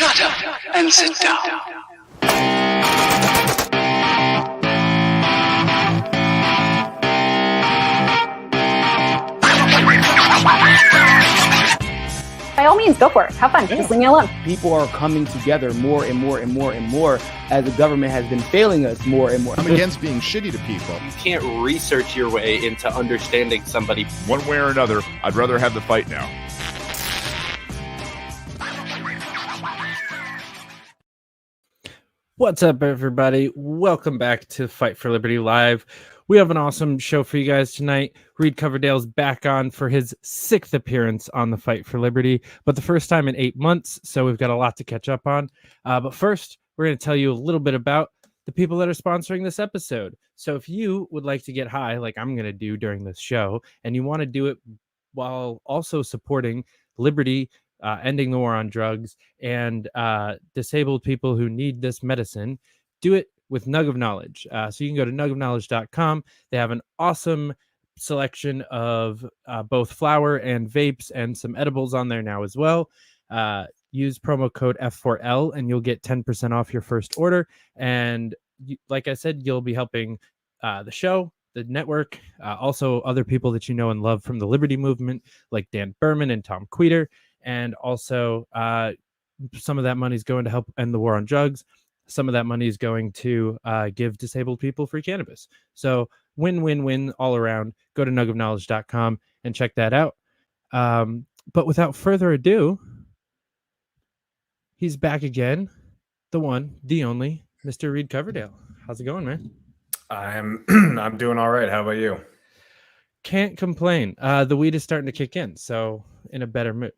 Shut up and sit down. By all means, go for it. Have fun. Just leave me alone. People are coming together more and more and more and more as the government has been failing us more and more. I'm against being shitty to people. You can't research your way into understanding somebody. One way or another, I'd rather have the fight now. What's up, everybody? Welcome back to Fight for Liberty Live. We have an awesome show for you guys tonight. Reed Coverdale's back on for his 6th appearance on the Fight for Liberty, but the first time in 8 months, so we've got a lot to catch up on. But first, we're going to tell you a little bit about the people that are sponsoring this episode. So if you would like to get high, like I'm going to do during this show, and you want to do it while also supporting liberty, ending the war on drugs, and disabled people who need this medicine, do it with Nugg of Knowledge. So you can go to nuggofknowledge.com. They have an awesome selection of both flower and vapes and some edibles on there now as well. Use promo code F4L and you'll get 10% off your first order. And like I said, you'll be helping the show, the network, also other people that you know and love from the Liberty Movement, like Dan Berman and Tom Queter. And also some of that money is going to help end the war on drugs. Some of that money is going to give disabled people free cannabis. So win-win-win all around. Go to nuggofknowledge.com and check that out. But without further ado, he's back again. The one, the only, Mr. Reed Coverdale. How's it going, man? I'm doing all right. How about you? Can't complain. The weed is starting to kick in, so in a better mood.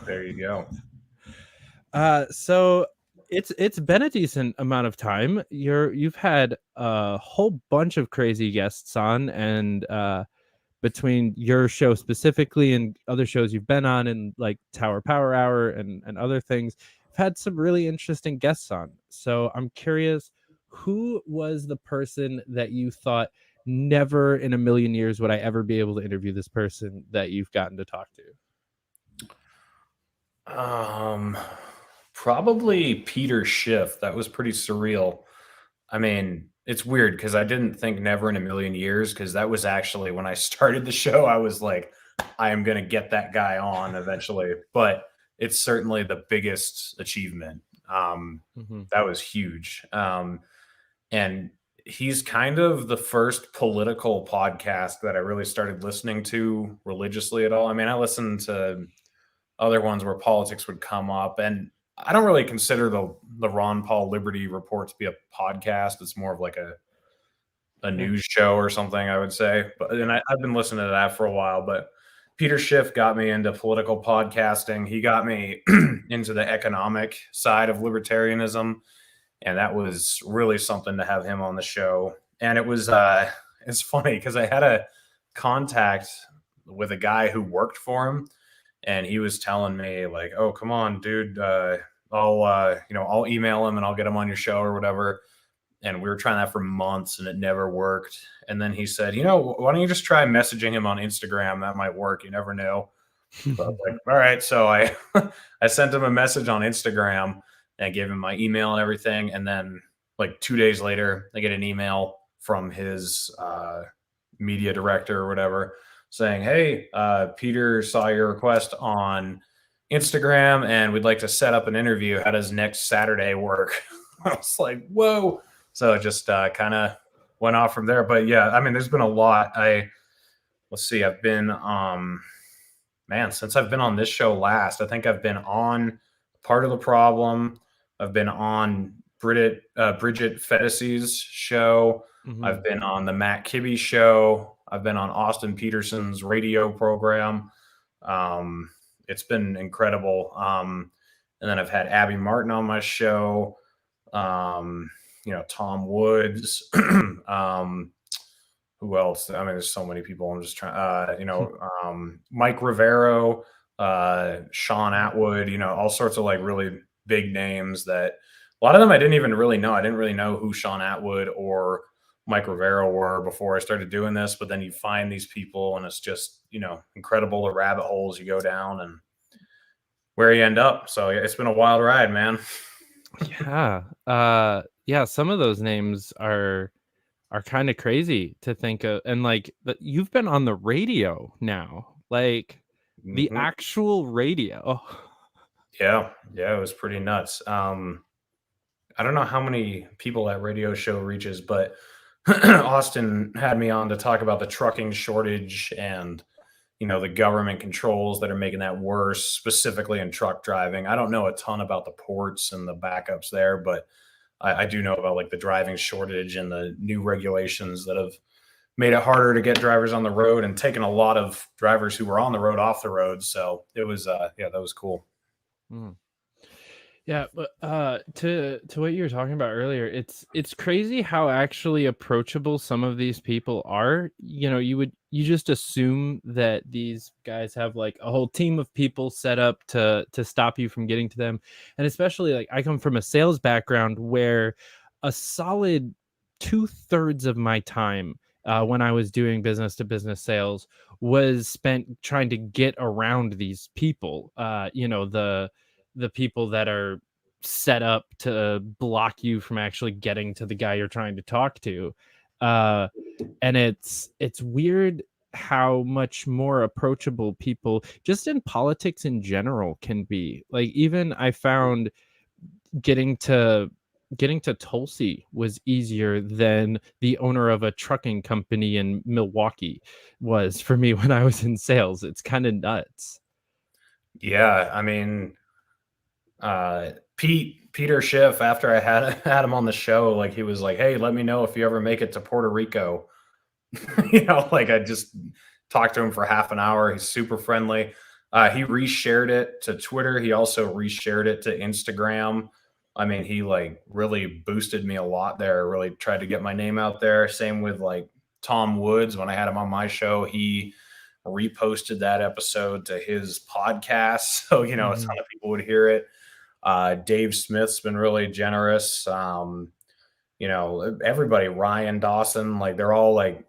There you go. So it's been a decent amount of time. You've had a whole bunch of crazy guests on, and between your show specifically and other shows you've been on, and like Tower Power Hour and other things, you've had some really interesting guests on. So I'm curious, who was the person that you thought, never in a million years would I ever be able to interview this person, that you've gotten to talk to? Probably Peter Schiff. That was pretty surreal. I mean, it's weird because I didn't think never in a million years, because that was actually when I started the show. I was like, I am going to get that guy on eventually, but it's certainly the biggest achievement. That was huge. And he's kind of the first political podcast that I really started listening to religiously at all. I mean, I listened to other ones where politics would come up, and I don't really consider the Ron Paul Liberty Report to be a podcast. It's more of like a news show or something, I would say. But I've been listening to that for a while. But Peter Schiff got me into political podcasting. He got me into the economic side of libertarianism, and that was really something to have him on the show. And it was it's funny because I had a contact with a guy who worked for him. And he was telling me like, "Oh, come on, dude. I'll email him and I'll get him on your show or whatever." And we were trying that for months and it never worked. And then he said, "Why don't you just try messaging him on Instagram? That might work. You never know." So I was like, all right. So I sent him a message on Instagram and gave him my email and everything. And then like 2 days later, I get an email from his media director or whatever, saying, "Hey, Peter saw your request on Instagram and we'd like to set up an interview. How does next Saturday work?" I was like, whoa. So it just kind of went off from there. But yeah, I mean, there's been a lot. Let's see, I've been, since I've been on this show last, I think I've been on Part of the Problem. I've been on Bridget Fettis's show. Mm-hmm. I've been on the Matt Kibbe show. I've been on Austin Peterson's radio program. It's been incredible. And then I've had Abby Martin on my show. Tom Woods. Who else? I mean, there's so many people. I'm just trying, Mike Rivero, Sean Atwood, all sorts of like really big names that a lot of them I didn't even really know. I didn't really know who Sean Atwood or Mike Rivero were before I started doing this, but then you find these people and it's just, incredible the rabbit holes you go down. And where you end up. So it's been a wild ride, man. Yeah. Some of those names are kind of crazy to think of, and like you've been on the radio now, like the actual radio. Oh. Yeah, it was pretty nuts. I don't know how many people that radio show reaches, but Austin had me on to talk about the trucking shortage and, you know, the government controls that are making that worse, specifically in truck driving. I don't know a ton about the ports and the backups there, but I do know about like the driving shortage and the new regulations that have made it harder to get drivers on the road and taken a lot of drivers who were on the road off the road. So it was, that was cool. Mm. Yeah, but to what you were talking about earlier, it's crazy how actually approachable some of these people are. You know, you just assume that these guys have like a whole team of people set up to stop you from getting to them. And especially like I come from a sales background where a solid 2/3 of my time when I was doing business to business sales was spent trying to get around these people. You know, the people that are set up to block you from actually getting to the guy you're trying to talk to. And it's weird how much more approachable people just in politics in general can be. Like even I found getting to Tulsi was easier than the owner of a trucking company in Milwaukee was for me when I was in sales. It's kind of nuts. Yeah, I mean, Peter Schiff, after I had him on the show, like he was like, "Hey, let me know if you ever make it to Puerto Rico." You know, like I just talked to him for half an hour. He's super friendly. He reshared it to Twitter. He also reshared it to Instagram. I mean, he like really boosted me a lot there. Really tried to get my name out there. Same with like Tom Woods when I had him on my show. He reposted that episode to his podcast, so you know a ton of people would hear it. Dave Smith's been really generous. You know, everybody, Ryan Dawson, like they're all like,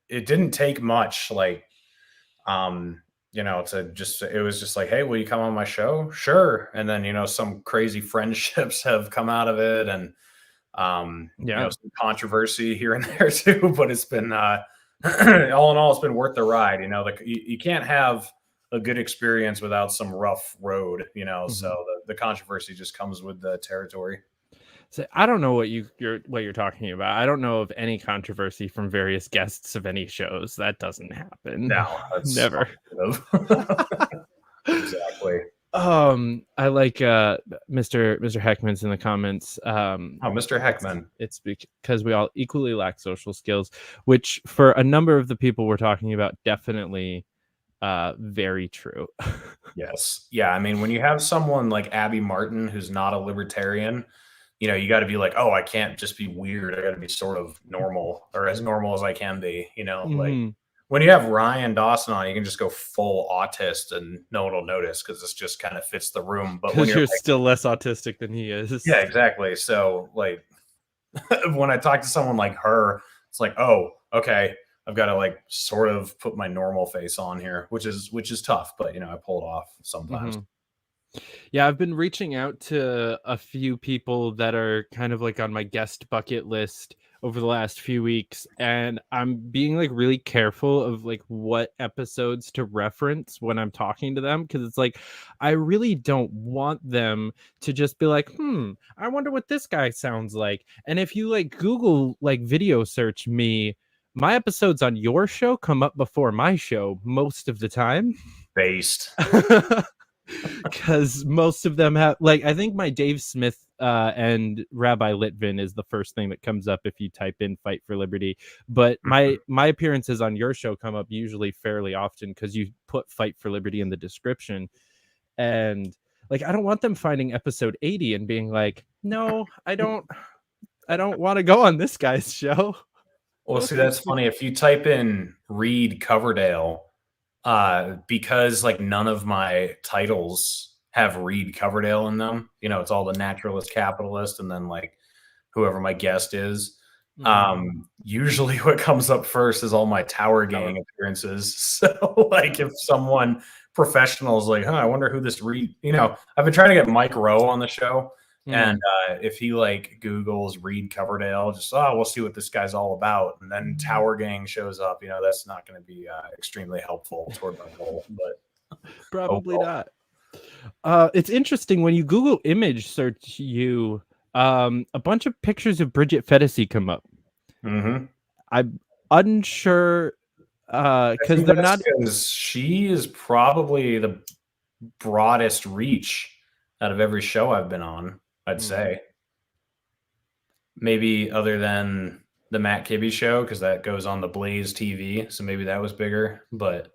it didn't take much, like, you know, it was just like, hey, will you come on my show? Sure. And then, you know, some crazy friendships have come out of it, and you know, some controversy here and there too, but it's been all in all, it's been worth the ride. You know, you can't have a good experience without some rough road, you know. So the controversy just comes with the territory. So I don't know what you're talking about. I don't know of any controversy from various guests of any shows. That doesn't happen. No, that's never. Exactly. I like Mr. Heckman's in the comments. Mr. Heckman. It's because we all equally lack social skills, which for a number of the people we're talking about, definitely very true. Yes. Yeah. I mean, when you have someone like Abby Martin, who's not a libertarian, you know, you got to be like, oh, I can't just be weird. I got to be sort of normal, or as normal as I can be, you know, like when you have Ryan Dawson on, you can just go full autist and no one will notice because this just kind of fits the room. But when you're like, still less autistic than he is. Yeah, exactly. So like when I talk to someone like her, it's like, oh, okay, I've got to like sort of put my normal face on here, which is tough, but you know, I pull it off sometimes. Yeah, I've been reaching out to a few people that are kind of like on my guest bucket list over the last few weeks, and I'm being like really careful of like what episodes to reference when I'm talking to them, because it's like I really don't want them to just be like, I wonder what this guy sounds like. And if you like Google like video search me, my episodes on your show come up before my show most of the time. Based. Because most of them have, like, I think my Dave Smith and Rabbi Litvin is the first thing that comes up if you type in Fight for Liberty. But my appearances on your show come up usually fairly often because you put Fight for Liberty in the description. And like, I don't want them finding episode 80 and being like, no, I don't want to go on this guy's show. Well, see, that's funny. If you type in Reed Coverdale, because like none of my titles have Reed Coverdale in them, you know, it's all the naturalist, capitalist, and then like whoever my guest is. Usually what comes up first is all my Tower Gang appearances. So like if someone professionals like, I wonder who this Reed. I've been trying to get Mike Rowe on the show, and if he like Googles Reed Coverdale, just we'll see what this guy's all about, and then Tower Gang shows up. That's not going to be extremely helpful toward my goal, but probably not. It's interesting when you Google image search a bunch of pictures of Bridget Fetisi come up. Mm-hmm. I'm unsure because they're not. She is probably the broadest reach out of every show I've been on. I'd say maybe other than the Matt Kibbe show because that goes on the Blaze TV, so maybe that was bigger. But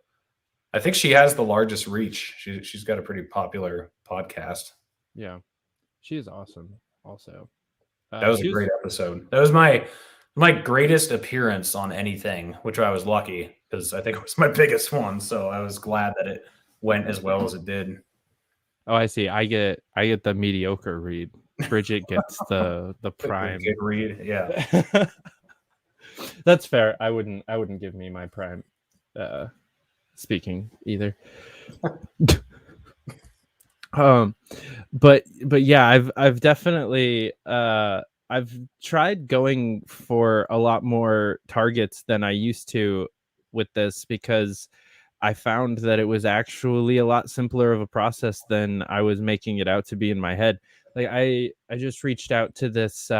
I think she has the largest reach. She's got a pretty popular podcast. Yeah, she is awesome. Also, that was a great episode. That was my greatest appearance on anything, which I was lucky because I think it was my biggest one. So I was glad that it went as well as it did. Oh, I see. I get the mediocre read. Bridget gets the prime read. Yeah, that's fair. I wouldn't give me my prime speaking either. But yeah, I've definitely I've tried going for a lot more targets than I used to with this because I found that it was actually a lot simpler of a process than I was making it out to be in my head. Like I just reached out to this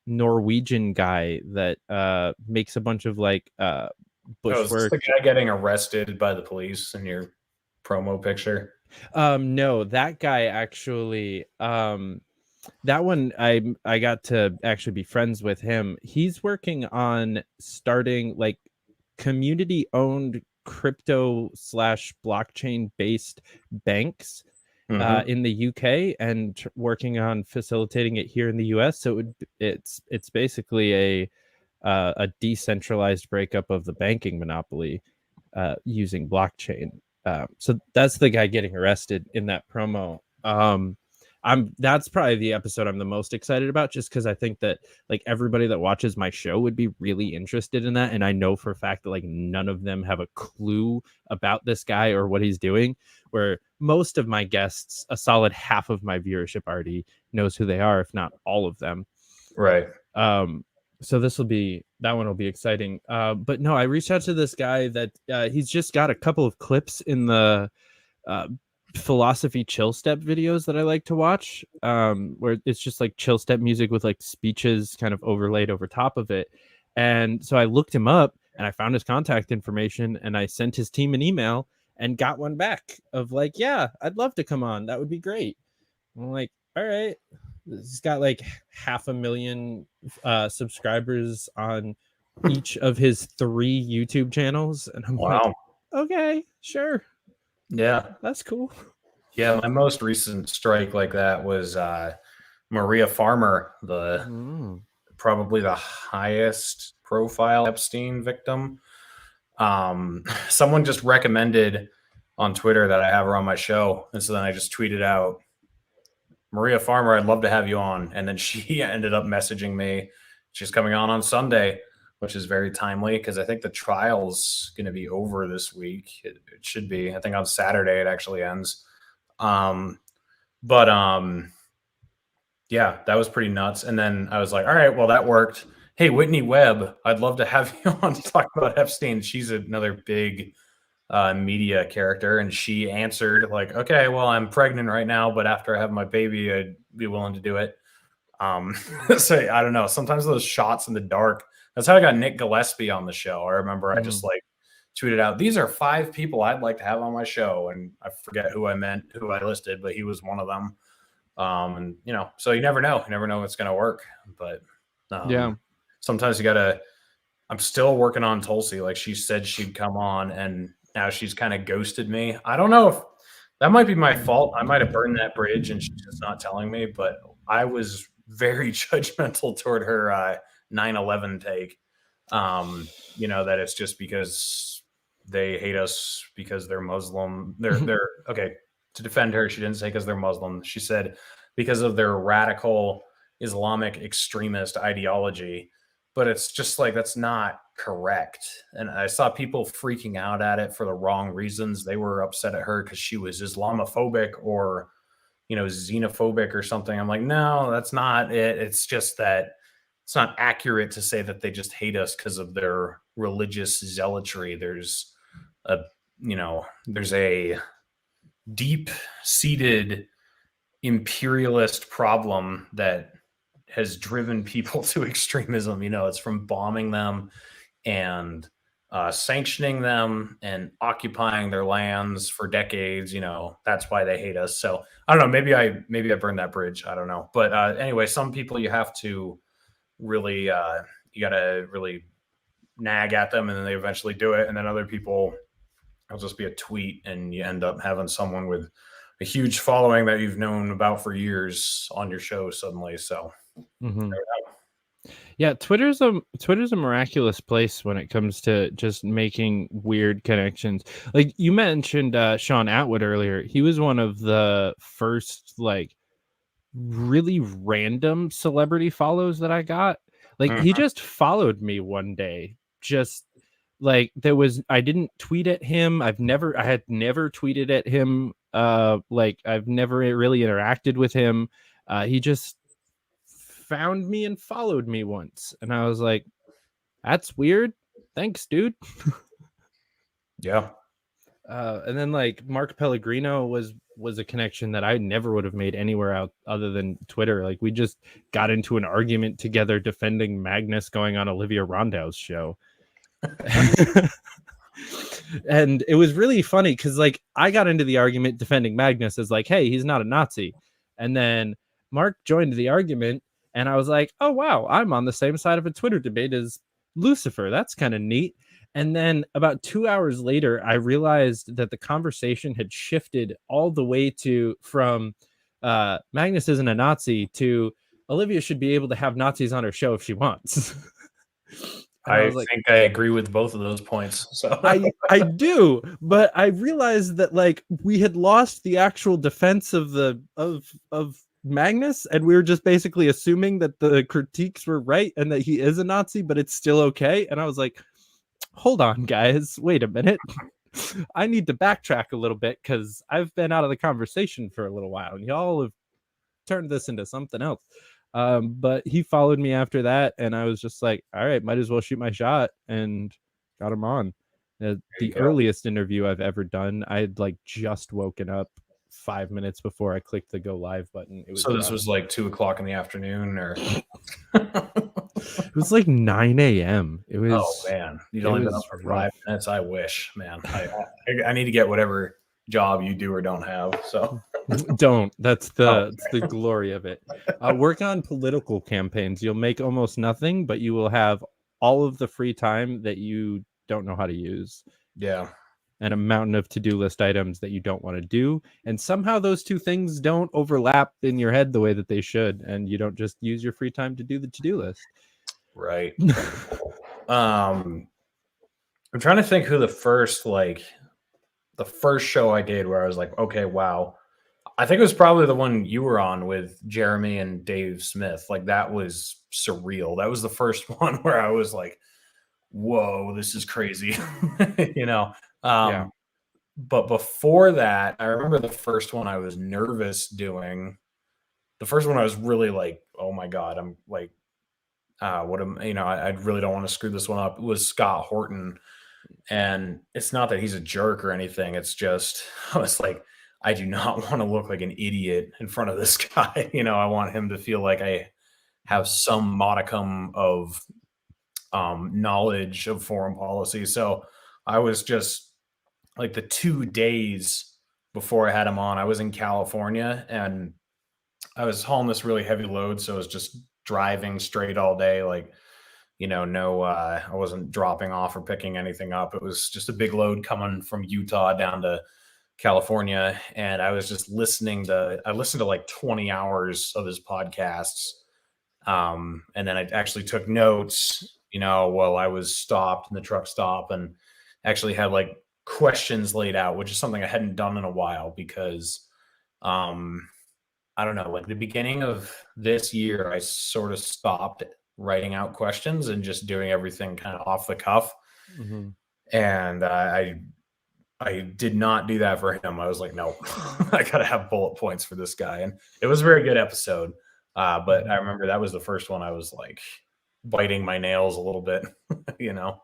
Norwegian guy that makes a bunch of like bushwork. The guy getting arrested by the police in your promo picture? No, that guy actually that one I got to actually be friends with him. He's working on starting like community owned crypto / blockchain based banks in the UK and working on facilitating it here in the US. So it's basically a decentralized breakup of the banking monopoly using blockchain. So that's the guy getting arrested in that promo. That's probably the episode I'm the most excited about, just because I think that like everybody that watches my show would be really interested in that, and I know for a fact that like none of them have a clue about this guy or what he's doing, where most of my guests, a solid half of my viewership already knows who they are, if not all of them. Right. So that one will be exciting. But no, I reached out to this guy that he's just got a couple of clips in the philosophy chill step videos that I like to watch, where it's just like chill step music with like speeches kind of overlaid over top of it. And so I looked him up and I found his contact information and I sent his team an email and got one back of like, yeah, I'd love to come on. That would be great. I'm like, all right. He's got like 500,000 subscribers on each of his 3 YouTube channels. And I'm like, okay, sure. Yeah, that's cool. Yeah, my most recent strike like that was Maria Farmer, probably the highest profile Epstein victim. Someone just recommended on Twitter that I have her on my show, and so then I just tweeted out, Maria Farmer, I'd love to have you on. And then she ended up messaging me. She's coming on Sunday, which is very timely because I think the trial's going to be over this week. It should be. I think on Saturday it actually ends. Yeah, that was pretty nuts. And then I was like, all right, well, that worked. Hey, Whitney Webb, I'd love to have you on to talk about Epstein. She's another big media character, and she answered like, okay, well, I'm pregnant right now, but after I have my baby, I'd be willing to do it. So I don't know. Sometimes those shots in the dark. That's how I got Nick Gillespie on the show. I remember I just like tweeted out, these are 5 people I'd like to have on my show, and I forget who I listed, but he was one of them. And so you never know. You never know what's going to work. But yeah, sometimes you gotta. I'm still working on Tulsi. Like she said she'd come on, and now she's kind of ghosted me. I don't know if that might be my fault. I might have burned that bridge and she's just not telling me, but I was very judgmental toward her 9/11 take. That it's just because they hate us because they're Muslim. They're okay. To defend her, she didn't say because they're Muslim. She said because of their radical Islamic extremist ideology. but it's just like, that's not correct. And I saw people freaking out at it for the wrong reasons. They were upset at her because she was Islamophobic or, xenophobic or something. I'm like, no, that's not it. It's just that it's not accurate to say that they just hate us because of their religious zealotry. There's a deep seated imperialist problem that has driven people to extremism. It's from bombing them and sanctioning them and occupying their lands for decades. That's why they hate us. So I don't know. Maybe I burned that bridge. I don't know. But anyway, some people you have to really, you got to really nag at them, and then they eventually do it. And then other people, it'll just be a tweet, and you end up having someone with a huge following that you've known about for years on your show suddenly. So yeah, Twitter's a miraculous place when it comes to just making weird connections. Like you mentioned Sean Atwood earlier. He was one of the first like really random celebrity follows that I got. Like he just followed me one day. Just like I didn't tweet at him. I had never tweeted at him. Like I've never really interacted with him. He just found me and followed me once, and I was like, that's weird. Thanks, dude. Yeah. And then like Mark Pellegrino was a connection that I never would have made anywhere out other than Twitter. Like we just got into an argument together defending Magnus going on Olivia Rondell's show. And it was really funny because like I got into the argument defending Magnus as like, hey, he's not a Nazi. And then Mark joined the argument, and I was like, oh wow, I'm on the same side of a Twitter debate as Lucifer. That's kind of neat. And then about 2 hours later, I realized that the conversation had shifted all the way from Magnus isn't a Nazi to Olivia should be able to have Nazis on her show if she wants. I think I agree with both of those points. So I do, but I realized that like we had lost the actual defense of of Magnus, and we were just basically assuming that the critiques were right and that he is a Nazi, but it's still okay. And I was like, hold on, guys, wait a minute. I need to backtrack a little bit because I've been out of the conversation for a little while, and y'all have turned this into something else. But he followed me after that, and I was just like, all right, might as well shoot my shot, and got him on. The earliest interview I've ever done, I had like just woken up 5 minutes before I clicked the go live button. So this was like 2:00 in the afternoon, or it was like 9 a.m. It was. Oh man, you'd only been up for 5 minutes. I wish, man. I need to get whatever job you do or don't have. So don't. That's the glory of it. Work on political campaigns. You'll make almost nothing, but you will have all of the free time that you don't know how to use. Yeah. And a mountain of to-do list items that you don't want to do. And somehow those two things don't overlap in your head the way that they should. And you don't just use your free time to do the to-do list. Right. I'm trying to think who the first show I did where I was like, okay, wow. I think it was probably the one you were on with Jeremy and Dave Smith. Like that was surreal. That was the first one where I was like, whoa, this is crazy. Yeah. But before that, I remember the first one I was nervous doing. The first one I was really like, oh my God, I'm like, I really don't want to screw this one up. It was Scott Horton. And it's not that he's a jerk or anything. It's just, I was like, I do not want to look like an idiot in front of this guy. I want him to feel like I have some modicum of knowledge of foreign policy. So I was just like the 2 days before I had him on, I was in California and I was hauling this really heavy load. So I was just driving straight all day. Like, I wasn't dropping off or picking anything up. It was just a big load coming from Utah down to California. And I was just listened to like 20 hours of his podcasts. And then I actually took notes, while I was stopped in the truck stop, and actually had like questions laid out, which is something I hadn't done in a while because, I don't know, like the beginning of this year, I sort of stopped writing out questions and just doing everything kind of off the cuff. Mhm. And I did not do that for him. I was like, no, I gotta have bullet points for this guy. And it was a very good episode. But I remember that was the first one I was like biting my nails a little bit, you know.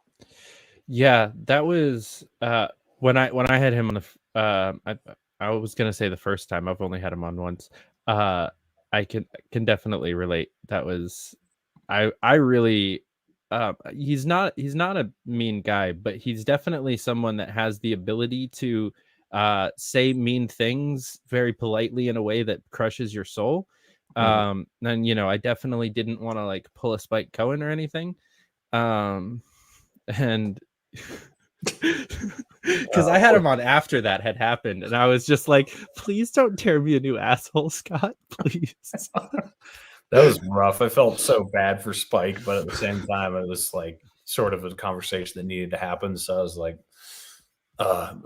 Yeah, that was when I had him on the I was gonna say the first time. I've only had him on once. I can definitely relate. That was I really he's not a mean guy, but he's definitely someone that has the ability to say mean things very politely in a way that crushes your soul. And I definitely didn't want to like pull a Spike Cohen or anything. And because I had him on after that had happened, and I was just like, please don't tear me a new asshole, Scott, please. That was rough. I felt so bad for Spike, but at the same time, it was like sort of a conversation that needed to happen. So I was like,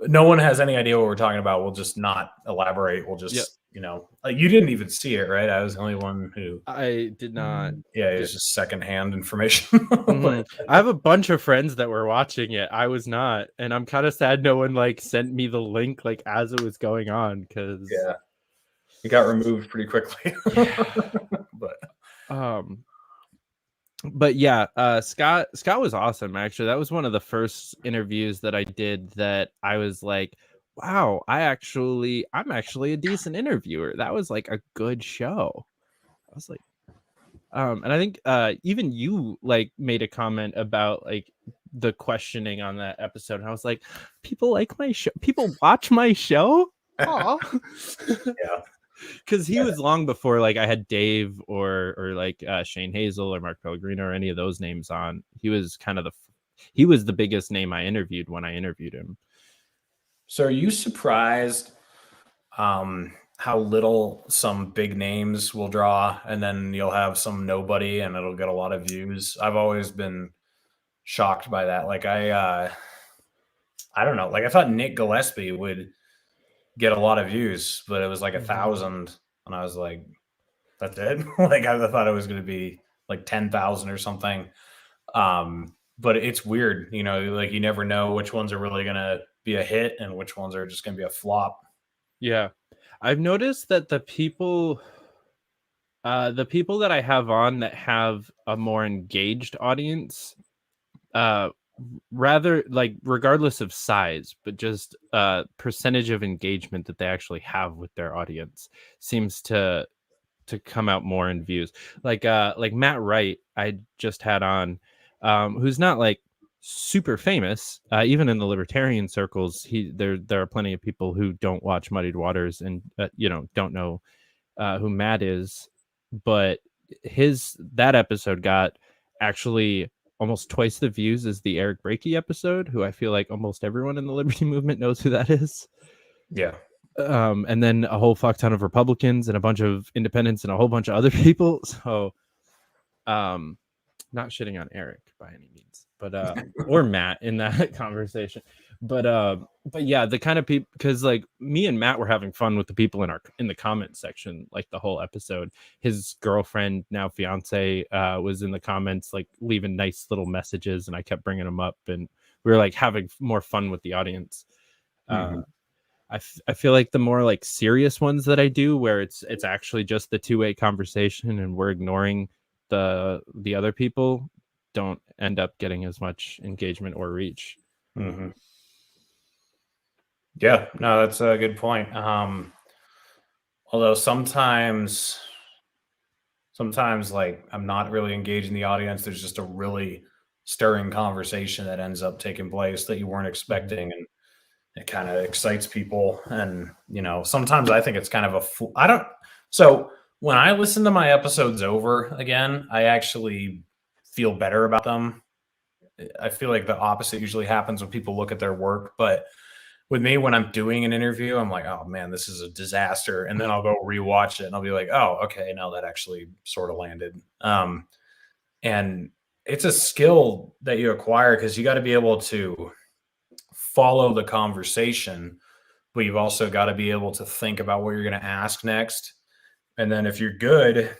no one has any idea what we're talking about. We'll just not elaborate. We'll just, you didn't even see it, right? I was the only one who. I did not. Yeah, it was just secondhand information. I have a bunch of friends that were watching it. I was not, and I'm kind of sad no one like sent me the link like as it was going on because it got removed pretty quickly. But yeah, Scott was awesome. Actually, that was one of the first interviews that I did that I was like, wow, I'm actually a decent interviewer. That was like a good show. I was like, and I think even you like made a comment about like the questioning on that episode. And I was like, people like my show. People watch my show. Aw. Yeah. Because he was long before like I had Dave or like Shane Hazel or Mark Pellegrino or any of those names on. He was kind of he was the biggest name I interviewed when I interviewed him. So are you surprised how little some big names will draw, and then you'll have some nobody and it'll get a lot of views? I've always been shocked by that. Like I don't know. Like I thought Nick Gillespie would get a lot of views, but it was like 1,000, and I was like, that's it. Like I thought it was going to be like 10,000 or something. But it's weird, like you never know which ones are really going to be a hit and which ones are just going to be a flop. Yeah. I've noticed that the people that I have on that have a more engaged audience, rather like regardless of size, but just percentage of engagement that they actually have with their audience seems to come out more in views. Like Matt Wright, I just had on, who's not like super famous, even in the libertarian circles. There are plenty of people who don't watch Muddied Waters and don't know who Matt is, but that episode got actually almost twice the views as the Eric Brakey episode, who I feel like almost everyone in the liberty movement knows who that is. Yeah. And then a whole fuck ton of Republicans and a bunch of independents and a whole bunch of other people. So, not shitting on Eric by any means, but or Matt in that conversation. But yeah, the kind of people, because like me and Matt were having fun with the people in the comment section like the whole episode. His girlfriend, now fiance, was in the comments like leaving nice little messages, and I kept bringing them up, and we were like having more fun with the audience. I feel like the more like serious ones that I do, where it's actually just the two-way conversation and we're ignoring the other people, don't end up getting as much engagement or reach. Yeah, no, that's a good point. Although sometimes like I'm not really engaging the audience. There's just a really stirring conversation that ends up taking place that you weren't expecting, and it kind of excites people. And sometimes I think it's kind of so when I listen to my episodes over again, I actually feel better about them. I feel like the opposite usually happens when people look at their work, but with me, when I'm doing an interview, I'm like, oh man, this is a disaster. And then I'll go rewatch it and I'll be like, oh, okay, now that actually sort of landed. And it's a skill that you acquire because you got to be able to follow the conversation, but you've also got to be able to think about what you're going to ask next. And then if you're good,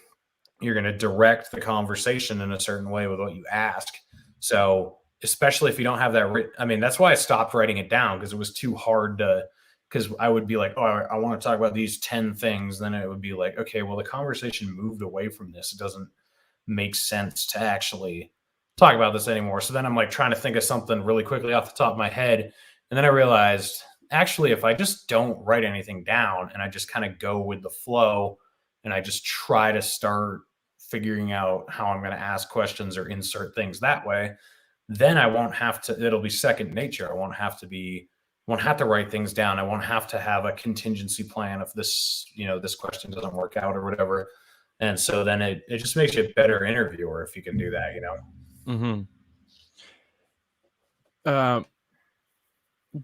you're going to direct the conversation in a certain way with what you ask. So especially if you don't have that I mean, that's why I stopped writing it down, because it was too hard to, because I would be like, oh, I want to talk about these 10 things. Then it would be like, okay, well, the conversation moved away from this. It doesn't make sense to actually talk about this anymore. So then I'm like trying to think of something really quickly off the top of my head. And then I realized, actually, if I just don't write anything down and I just kind of go with the flow and I just try to start figuring out how I'm going to ask questions or insert things that way, then I won't have to, it'll be second nature. I won't have to write things down. I won't have to have a contingency plan if this, this question doesn't work out or whatever. And so then it just makes you a better interviewer if you can do that,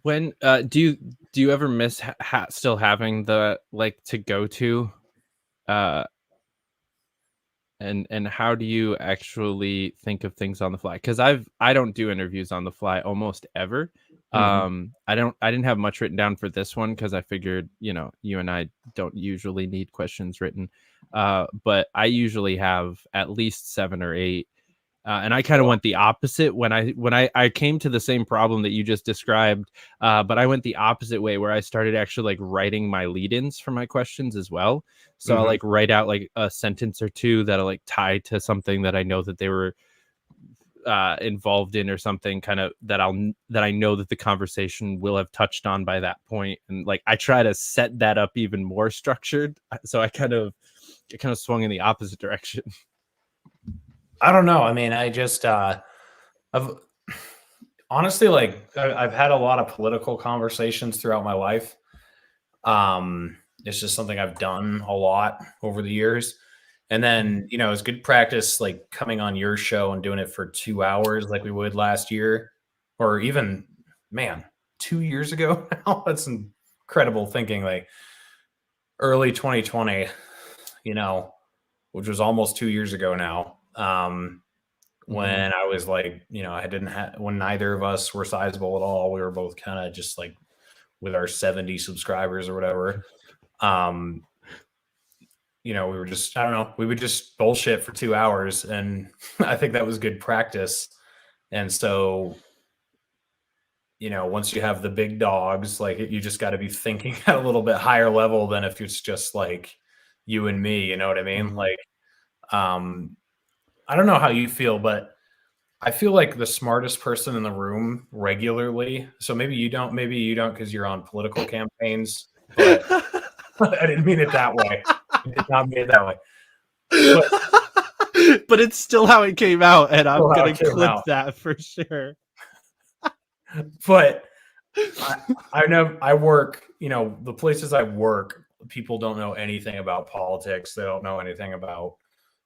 When do you ever miss still having the to go to, and how do you actually think of things on the fly? Because I don't do interviews on the fly almost ever. I didn't have much written down for this one because I figured, you and I don't usually need questions written, but I usually have at least 7 or 8. And I kind of went the opposite when I came to the same problem that you just described, but I went the opposite way, where I started actually writing my lead-ins for my questions as well. So I'll write out a sentence or two that'll tie to something that I know that they were involved in, or something kind of that I know that the conversation will have touched on by that point. And I try to set that up even more structured. So I kind of swung in the opposite direction. I don't know. I mean, I just, I've honestly, I've had a lot of political conversations throughout my life. It's just something I've done a lot over the years. And then, it's good practice, coming on your show and doing it for 2 hours, like we would last year, or even, 2 years ago now. That's incredible thinking, early 2020, which was almost 2 years ago now. When I was when neither of us were sizable at all, we were both kind of just with our 70 subscribers or whatever. We were just, I don't know, we would just bullshit for 2 hours. And I think that was good practice. And so, once you have the big dogs, you just got to be thinking at a little bit higher level than if it's just you and me, you know what I mean? I don't know how you feel, but I feel like the smartest person in the room regularly. So maybe you don't because you're on political campaigns, but I didn't mean it that way. I did not mean it that way. But it's still how it came out, and I'm going to clip that for sure. But I know I work, the places I work, people don't know anything about politics. They don't know anything about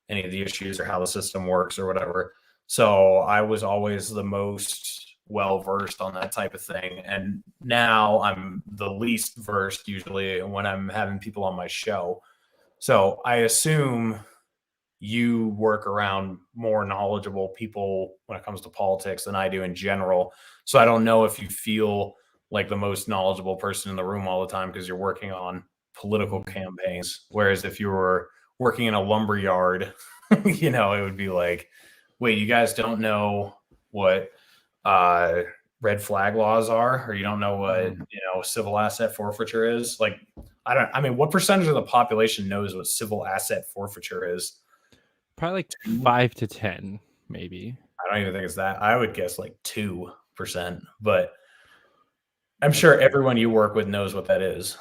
any of the issues or how the system works or whatever. So I was always the most well-versed on that type of thing. And now I'm the least versed usually when I'm having people on my show. So I assume you work around more knowledgeable people when it comes to politics than I do in general. So I don't know if you feel like the most knowledgeable person in the room all the time because you're working on political campaigns. Whereas if you were working in a lumber yard, it would be wait, you guys don't know what red flag laws are, or you don't know what, civil asset forfeiture is? What percentage of the population knows what civil asset forfeiture is? Probably 5 to 10, maybe. I don't even think it's that. I would guess 2%, but I'm sure everyone you work with knows what that is.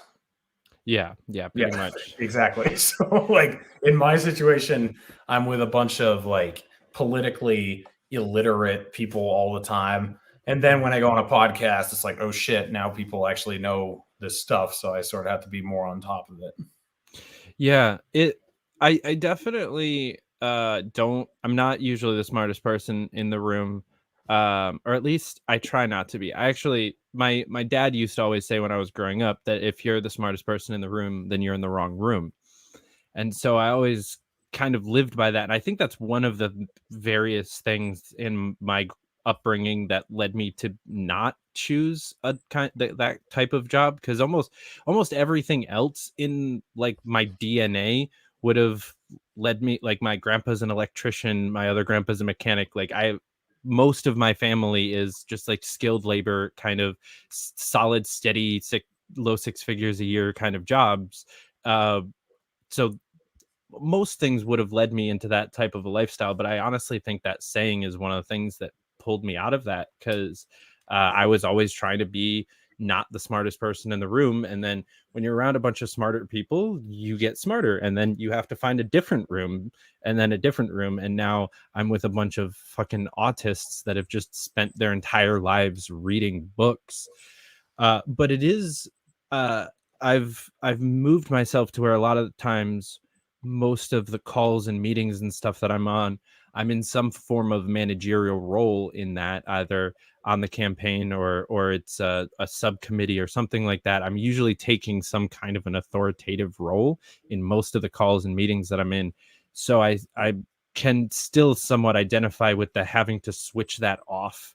Yeah, pretty much. Exactly. So in my situation, I'm with a bunch of politically illiterate people all the time. And then when I go on a podcast, it's oh shit, now people actually know this stuff. So I sort of have to be more on top of it. Yeah, I definitely I'm not usually the smartest person in the room. Or at least I try not to be. I actually, my dad used to always say when I was growing up that if you're the smartest person in the room, then you're in the wrong room. And so I always kind of lived by that. And I think that's one of the various things in my upbringing that led me to not choose that type of job, because almost everything else in my DNA would have led me, like my grandpa's an electrician, my other grandpa's a mechanic. Like most of my family is just like skilled labor, kind of solid, steady, low six figures a year kind of jobs. So most things would have led me into that type of a lifestyle. But I honestly think that saying is one of the things that pulled me out of that, because I was always trying to be not the smartest person in the room. And then when you're around a bunch of smarter people, you get smarter. And then you have to find a different room and then a different room. And now I'm with a bunch of fucking autists that have just spent their entire lives reading books. But it is, I've moved myself to where a lot of the times, most of the calls and meetings and stuff that I'm on, I'm in some form of managerial role in that, either on the campaign or it's a subcommittee or something like that. I'm usually taking some kind of an authoritative role in most of the calls and meetings that I'm in. So I can still somewhat identify with the having to switch that off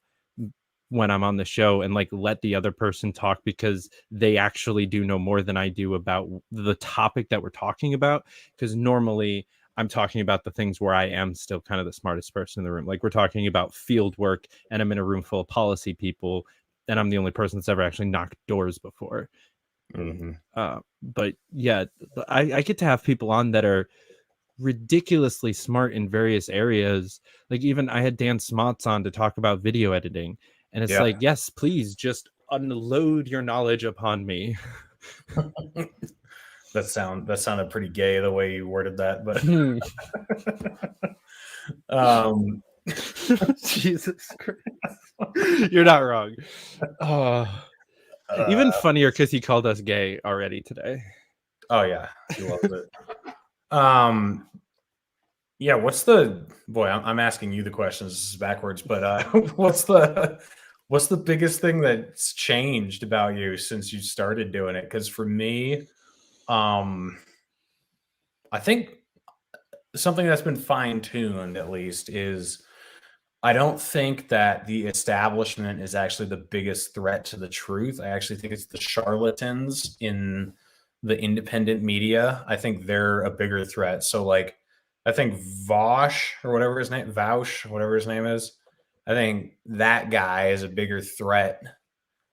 when I'm on the show and like let the other person talk, because they actually do know more than I do about the topic that we're talking about. Because normally I'm talking about the things where I am still kind of the smartest person in the room. Like we're talking about field work and I'm in a room full of policy people and I'm the only person that's ever actually knocked doors before. But yeah, I get to have people on that are ridiculously smart in various areas. Like even I had Dan Smots on to talk about video editing. And it's like, yes, please just unload your knowledge upon me. That sounded pretty gay the way you worded that, but Jesus Christ. You're not wrong. Even funnier because he called us gay already today. Oh yeah, he loves it. Yeah, what's the boy? I'm asking you the questions. This is backwards, but what's the biggest thing that's changed about you since you started doing it? Because for me, I think something that's been fine-tuned at least is I don't think that the establishment is actually the biggest threat to the truth. I actually think it's the charlatans in the independent media. I think they're a bigger threat. So like, I think Vaush or whatever his name, Vaush, whatever his name is, I think that guy is a bigger threat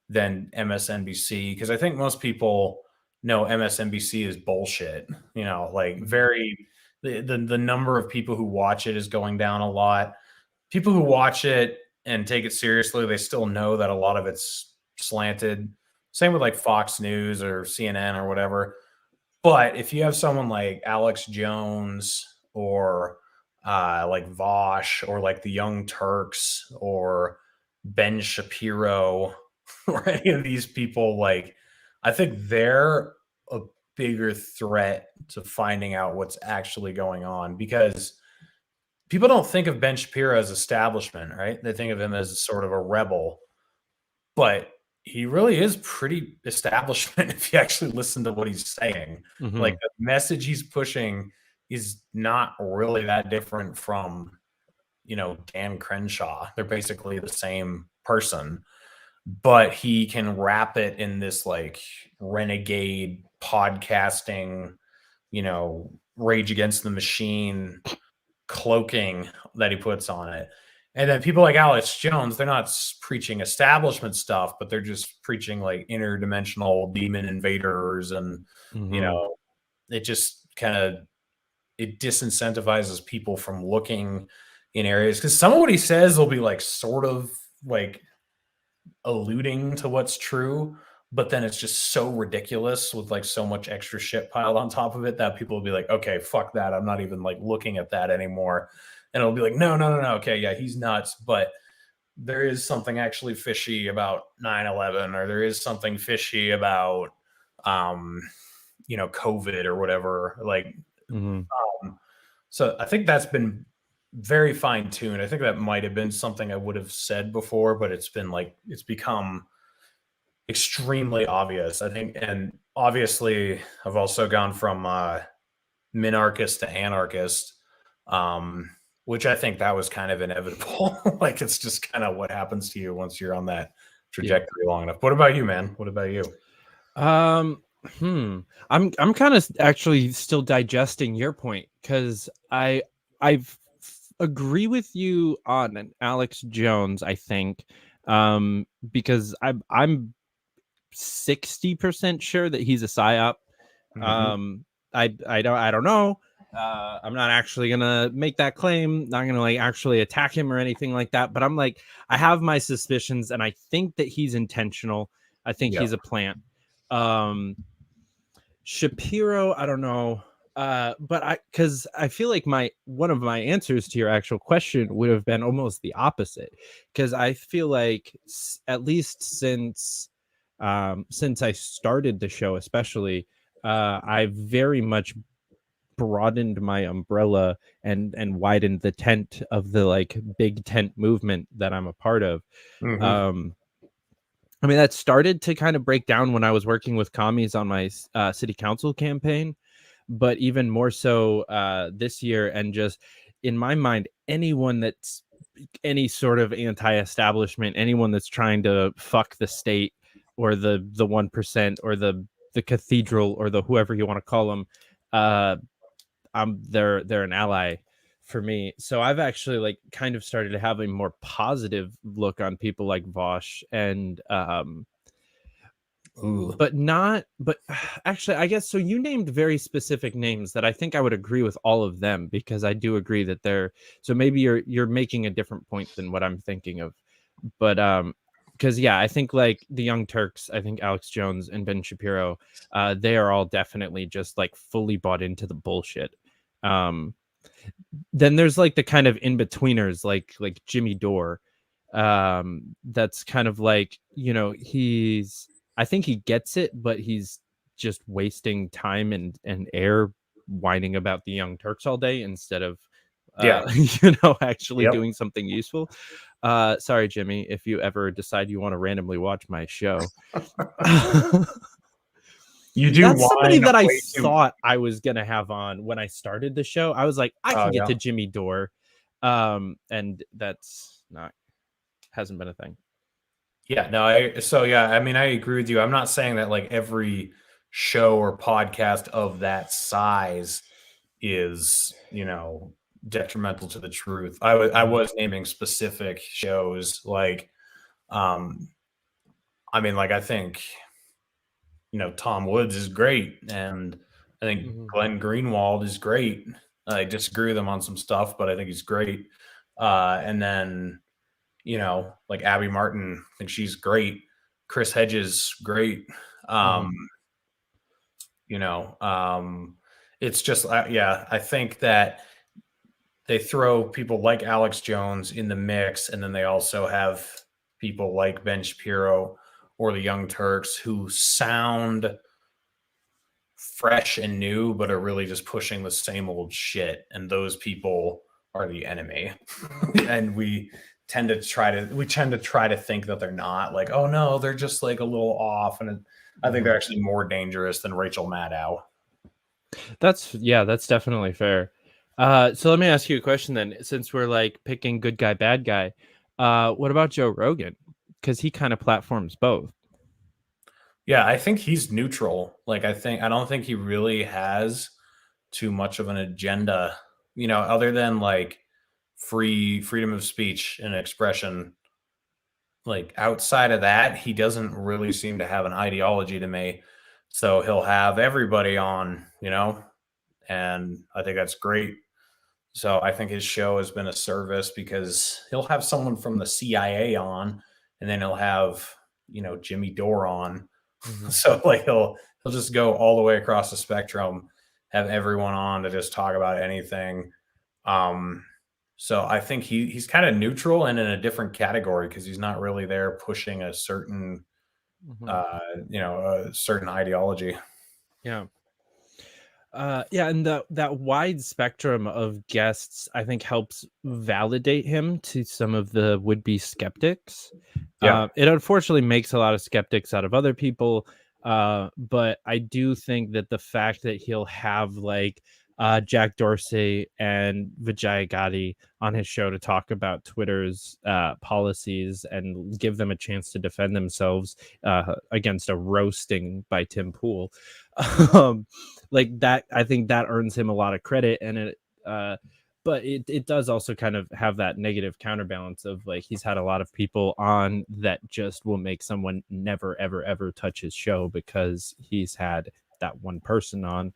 than MSNBC, because I think most people know MSNBC is bullshit. You know, like the number of people who watch it is going down a lot. People who watch it and take it seriously, they still know that a lot of it's slanted. Same with like Fox News or CNN or whatever. But if you have someone like Alex Jones or like Vaush or like the Young Turks or Ben Shapiro or any of these people, like I think they're a bigger threat to finding out what's actually going on, because people don't think of Ben Shapiro as establishment, right? They think of him as sort of a rebel, but he really is pretty establishment if you actually listen to what he's saying. Like the message he's pushing is not really that different from, you know, Dan Crenshaw. They're basically the same person, but he can wrap it in this like renegade podcasting, you know, Rage Against the Machine cloaking that he puts on it. And then people like Alex Jones, they're not preaching establishment stuff, but they're just preaching like interdimensional demon invaders. And, you know, it just kind of, it disincentivizes people from looking in areas, because some of what he says will be like sort of like alluding to what's true, but then it's just so ridiculous with like so much extra shit piled on top of it that people will be like, okay, fuck that. I'm not even like looking at that anymore. And it'll be like, no. Okay, yeah, he's nuts. But there is something actually fishy about 9/11, or there is something fishy about, you know, COVID or whatever. Like, so I think that's been very fine tuned. I think that might have been something I would have said before, but it's been like, it's become extremely obvious, I think. And obviously I've also gone from minarchist to anarchist, which I think that was kind of inevitable. Like it's just kind of what happens to you once you're on that trajectory long enough. What about you, man? What about you? I'm kind of actually still digesting your point, because I've agree with you on an Alex Jones, I think, because I'm 60% sure that he's a psyop. I don't know. I'm not actually gonna make that claim, not gonna like actually attack him or anything like that, but I'm like, I have my suspicions, and I think that he's intentional. I think he's a plant. Shapiro, I don't know. But because I feel like one of my answers to your actual question would have been almost the opposite, because I feel like at least since I started the show, especially, I've very much broadened my umbrella and widened the tent of the like big tent movement that I'm a part of. I mean, that started to kind of break down when I was working with commies on my city council campaign, but even more so this year. And just in my mind, anyone that's any sort of anti-establishment, anyone that's trying to fuck the state or the 1% or the cathedral or the whoever you want to call them, they're an ally for me. So I've actually like kind of started to have a more positive look on people like Vosh and but actually, I guess so. You named very specific names that I think I would agree with all of them, because I do agree that they're, so maybe you're making a different point than what I'm thinking of. But because yeah, I think like the Young Turks, I think Alex Jones and Ben Shapiro, they are all definitely just like fully bought into the bullshit. Then there's like the kind of in-betweeners like Jimmy Dore. That's kind of like, you know, I think he gets it, but he's just wasting time and air whining about the Young Turks all day instead of you know, actually doing something useful. Sorry, Jimmy, if you ever decide you want to randomly watch my show. That's somebody that I thought I was gonna have on when I started the show. I was like, I can get to Jimmy Dore, and that's hasn't been a thing. Yeah, no, I mean, I agree with you. I'm not saying that like every show or podcast of that size is, you know, detrimental to the truth. I was naming specific shows like, I mean, like, I think, you know, Tom Woods is great, and I think Glenn Greenwald is great. I disagree with him on some stuff, but I think he's great. And then, you know, like Abby Martin, I think she's great. Chris Hedges, great. You know, it's just, I think that they throw people like Alex Jones in the mix, and then they also have people like Ben Shapiro or the Young Turks who sound fresh and new, but are really just pushing the same old shit. And those people are the enemy. And we tend to try to think that they're not, like, oh no, they're just like a little off. And I think they're actually more dangerous than Rachel Maddow. That's definitely fair. So let me ask you a question then, since we're like picking good guy, bad guy. What about Joe Rogan? Because he kind of platforms both. Yeah, I think he's neutral. Like, I don't think he really has too much of an agenda, you know, other than like freedom of speech and expression. Like, outside of that, he doesn't really seem to have an ideology to me. So he'll have everybody on, you know, and I think that's great. So I think his show has been a service, because he'll have someone from the CIA on, and then he'll have, you know, Jimmy Dore on. So like he'll just go all the way across the spectrum, have everyone on to just talk about anything. So I think he's kind of neutral and in a different category, because he's not really there pushing a certain you know, a certain ideology. Yeah. And that wide spectrum of guests, I think, helps validate him to some of the would-be skeptics. It unfortunately makes a lot of skeptics out of other people, but I do think that the fact that he'll have like Jack Dorsey and Vijay Gadde on his show to talk about Twitter's policies and give them a chance to defend themselves against a roasting by Tim Pool. Like that, I think that earns him a lot of credit, and it but it does also kind of have that negative counterbalance of like he's had a lot of people on that just will make someone never ever ever touch his show because he's had that one person on.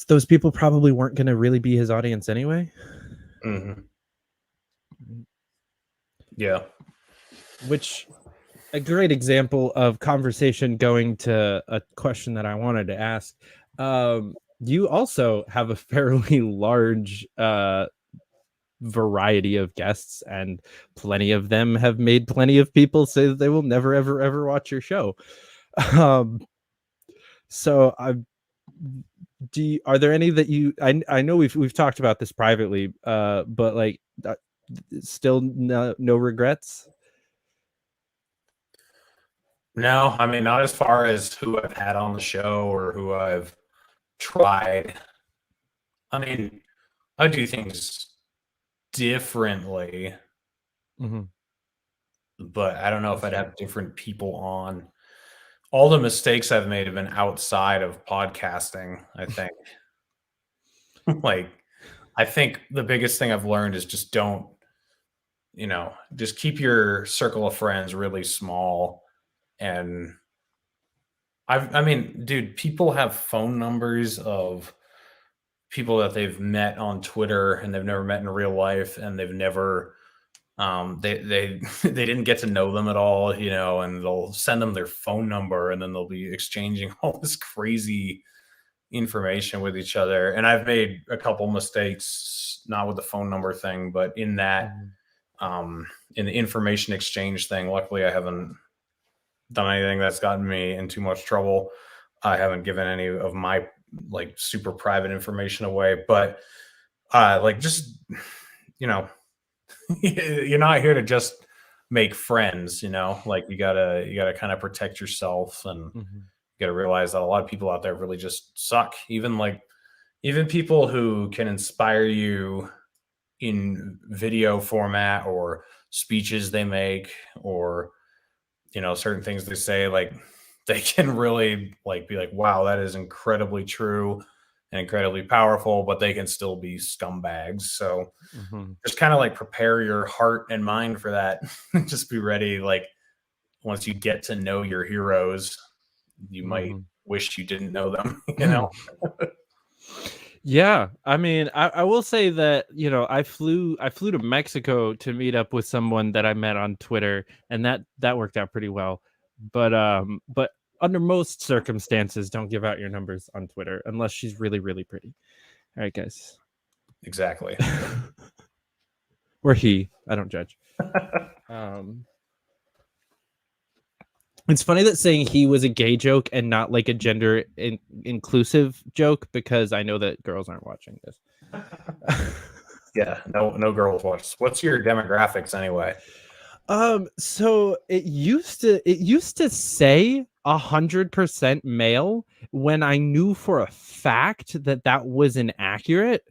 Those people probably weren't going to really be his audience anyway. Mm-hmm. Yeah. Which a great example of conversation going to a question that I wanted to ask. You also have a fairly large variety of guests, and plenty of them have made plenty of people say that they will never, ever, ever watch your show. So are there any that you, I know we've talked about this privately, but like still no regrets? No, I mean, not as far as who I've had on the show or who I've tried. I mean, I do things differently, but I don't know if I'd have different people on. All the mistakes I've made have been outside of podcasting, I think. Like, I think the biggest thing I've learned is just don't, just keep your circle of friends really small. And I mean, dude, people have phone numbers of people that they've met on Twitter and they've never met in real life, and they've never they didn't get to know them at all, and they'll send them their phone number, and then they'll be exchanging all this crazy information with each other. And I've made a couple mistakes, not with the phone number thing, but in that in the information exchange thing. Luckily, I haven't done anything that's gotten me in too much trouble. I haven't given any of my like super private information away, but like just you're not here to just make friends, like you gotta kind of protect yourself, and you gotta realize that a lot of people out there really just suck. Even people who can inspire you in video format or speeches they make, or certain things they say, like they can really like be like, wow, that is incredibly true and incredibly powerful, but they can still be scumbags. So just kind of like prepare your heart and mind for that. Just be ready. Like once you get to know your heroes, you might wish you didn't know them, Yeah, I mean, I will say that I flew to Mexico to meet up with someone that I met on Twitter, and that worked out pretty well. But under most circumstances, don't give out your numbers on Twitter unless she's really, really pretty. All right, guys. Exactly. Or he. I don't judge. It's funny that saying he was a gay joke and not like a gender inclusive joke, because I know that girls aren't watching this. Yeah, no girls watch. What's your demographics anyway? So it used to say 100% male when I knew for a fact that was inaccurate.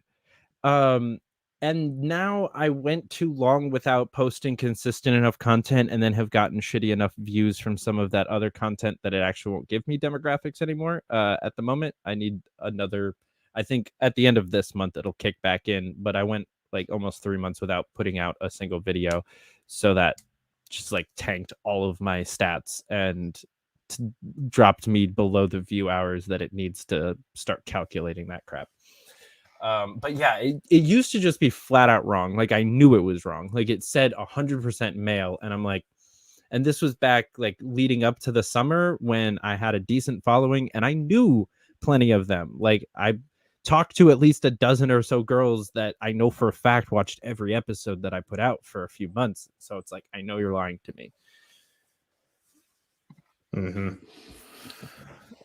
And now I went too long without posting consistent enough content, and then have gotten shitty enough views from some of that other content that it actually won't give me demographics anymore. At the moment, I need another. I think at the end of this month it'll kick back in, but I went like almost 3 months without putting out a single video, so that just like tanked all of my stats and dropped me below the view hours that it needs to start calculating that crap. But yeah, it used to just be flat out wrong. Like I knew it was wrong. Like it said 100% male, and I'm like, and this was back like leading up to the summer when I had a decent following, and I knew plenty of them. Like I talked to at least a dozen or so girls that I know for a fact watched every episode that I put out for a few months. So it's like, I know you're lying to me.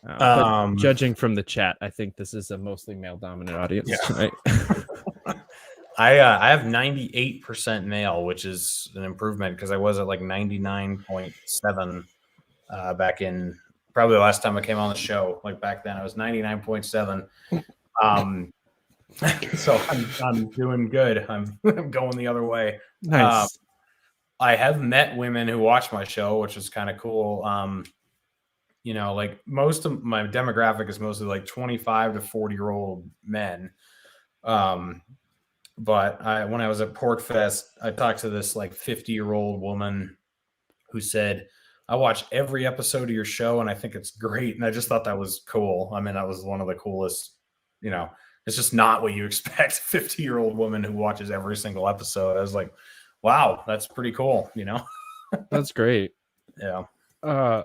But judging from the chat, I think this is a mostly male dominant audience. Yeah. Right? I have 98% male, which is an improvement because I was at like 99.7 back in probably the last time I came on the show. Like back then I was 99.7. So I'm doing good. I'm going the other way. Nice. I have met women who watch my show, which is kind of cool. Like most of my demographic is mostly like 25 to 40-year-old men. But when I was at PorkFest, I talked to this like 50-year-old woman who said, I watch every episode of your show and I think it's great. And I just thought that was cool. I mean, that was one of the coolest, it's just not what you expect. 50-year-old woman who watches every single episode. I was like, wow, that's pretty cool. That's great. Yeah. I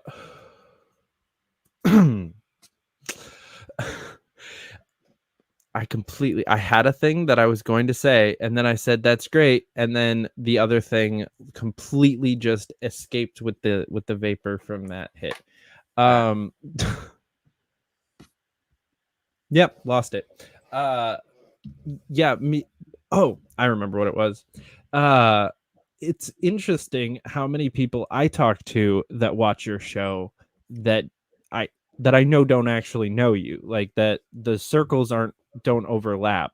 had a thing that I was going to say, and then I said that's great, and then the other thing completely just escaped with the vapor from that hit. Yep, lost it. I remember what it was. It's interesting how many people I talk to that watch your show that I know don't actually know you, like that the circles don't overlap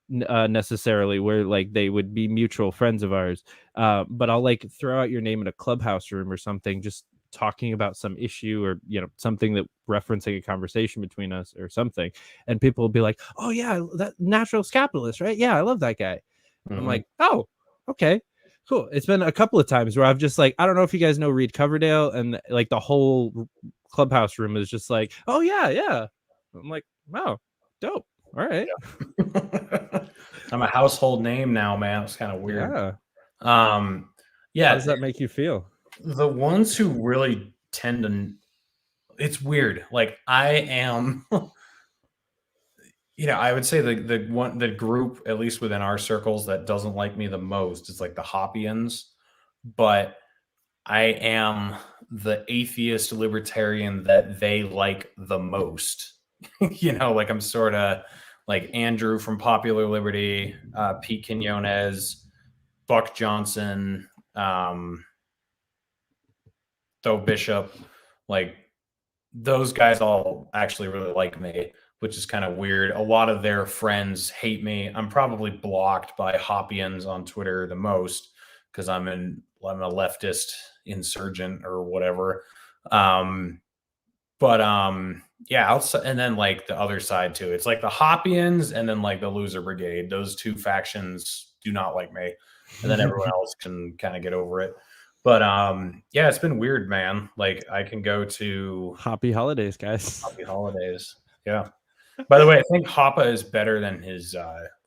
necessarily where like they would be mutual friends of ours, but I'll like throw out your name in a clubhouse room or something, just talking about some issue or something that referencing a conversation between us or something, and people will be like, oh yeah, that Naturalist Capitalist, right? Yeah, I love that guy. Mm-hmm. I'm like, oh, okay, cool. It's been a couple of times where I've just like, I don't know if you guys know Reed Coverdale, and like the whole clubhouse room is just like, oh yeah. I'm like, wow, dope. All right. Yeah. I'm a household name now, man. It's kind of weird. Yeah. How does that make you feel? The ones who really tend to, it's weird. Like I am, I would say the group, at least within our circles, that doesn't like me the most is like the Hoppians, but I am the atheist libertarian that they like the most. Like I'm sort of like Andrew from Popular Liberty, Pete Quinones, Buck Johnson, Though Bishop, like those guys all actually really like me, which is kind of weird. A lot of their friends hate me. I'm probably blocked by Hoppians on Twitter the most because I'm a leftist insurgent or whatever. Outside, and then like the other side too. It's like the Hoppians and then like the Loser Brigade. Those two factions do not like me, and then everyone else can kind of get over it. But it's been weird, man. Like I can go to Happy holidays, guys. Happy holidays. Yeah. By the way, I think Hoppa is better than his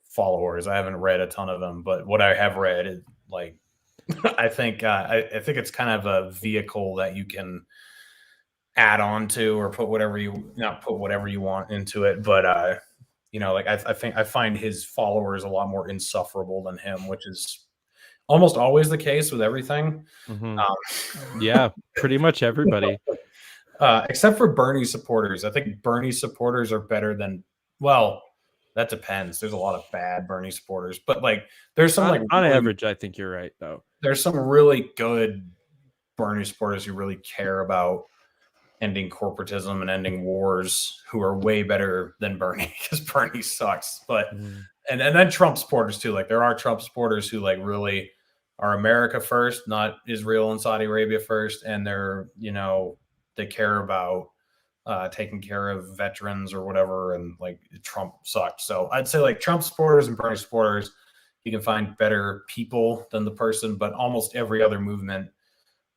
followers. I haven't read a ton of them, but what I have read is like I think it's kind of a vehicle that you can add on to or put whatever you want into it. But like I find his followers a lot more insufferable than him, which is almost always the case with everything. Mm-hmm. Yeah, pretty much everybody. Except for Bernie supporters. I think Bernie supporters are better than, well, that depends. There's a lot of bad Bernie supporters, but like there's some on average, I think you're right though. There's some really good Bernie supporters who really care about ending corporatism and ending wars who are way better than Bernie because Bernie sucks. But and then Trump supporters too. Like there are Trump supporters who like really are America first, not Israel and Saudi Arabia first, and they're they care about taking care of veterans or whatever, and like Trump sucked. So I'd say like Trump supporters and Bernie supporters, you can find better people than the person, but almost every other movement,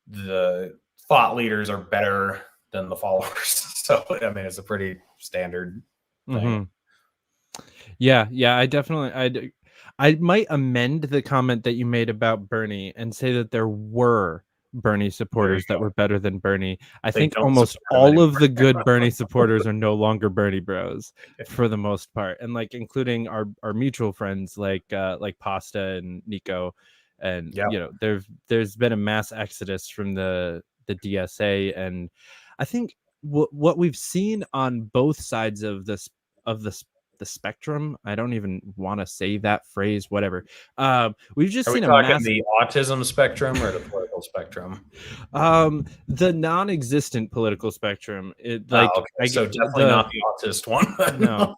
the thought leaders are better than the followers. So I mean, it's a pretty standard thing. Mm-hmm. Yeah, I might amend the comment that you made about Bernie and say that there were Bernie supporters that were better than Bernie. I think almost all of the good Bernie supporters are no longer Bernie bros for the most part, and like including our mutual friends like Pasta and Nico, and there's been a mass exodus from the DSA, and I think what we've seen on both sides of the spectrum, I don't even want to say that phrase, whatever. We've just seen the autism spectrum or the political spectrum? The non-existent political spectrum. So definitely not the autist one. No.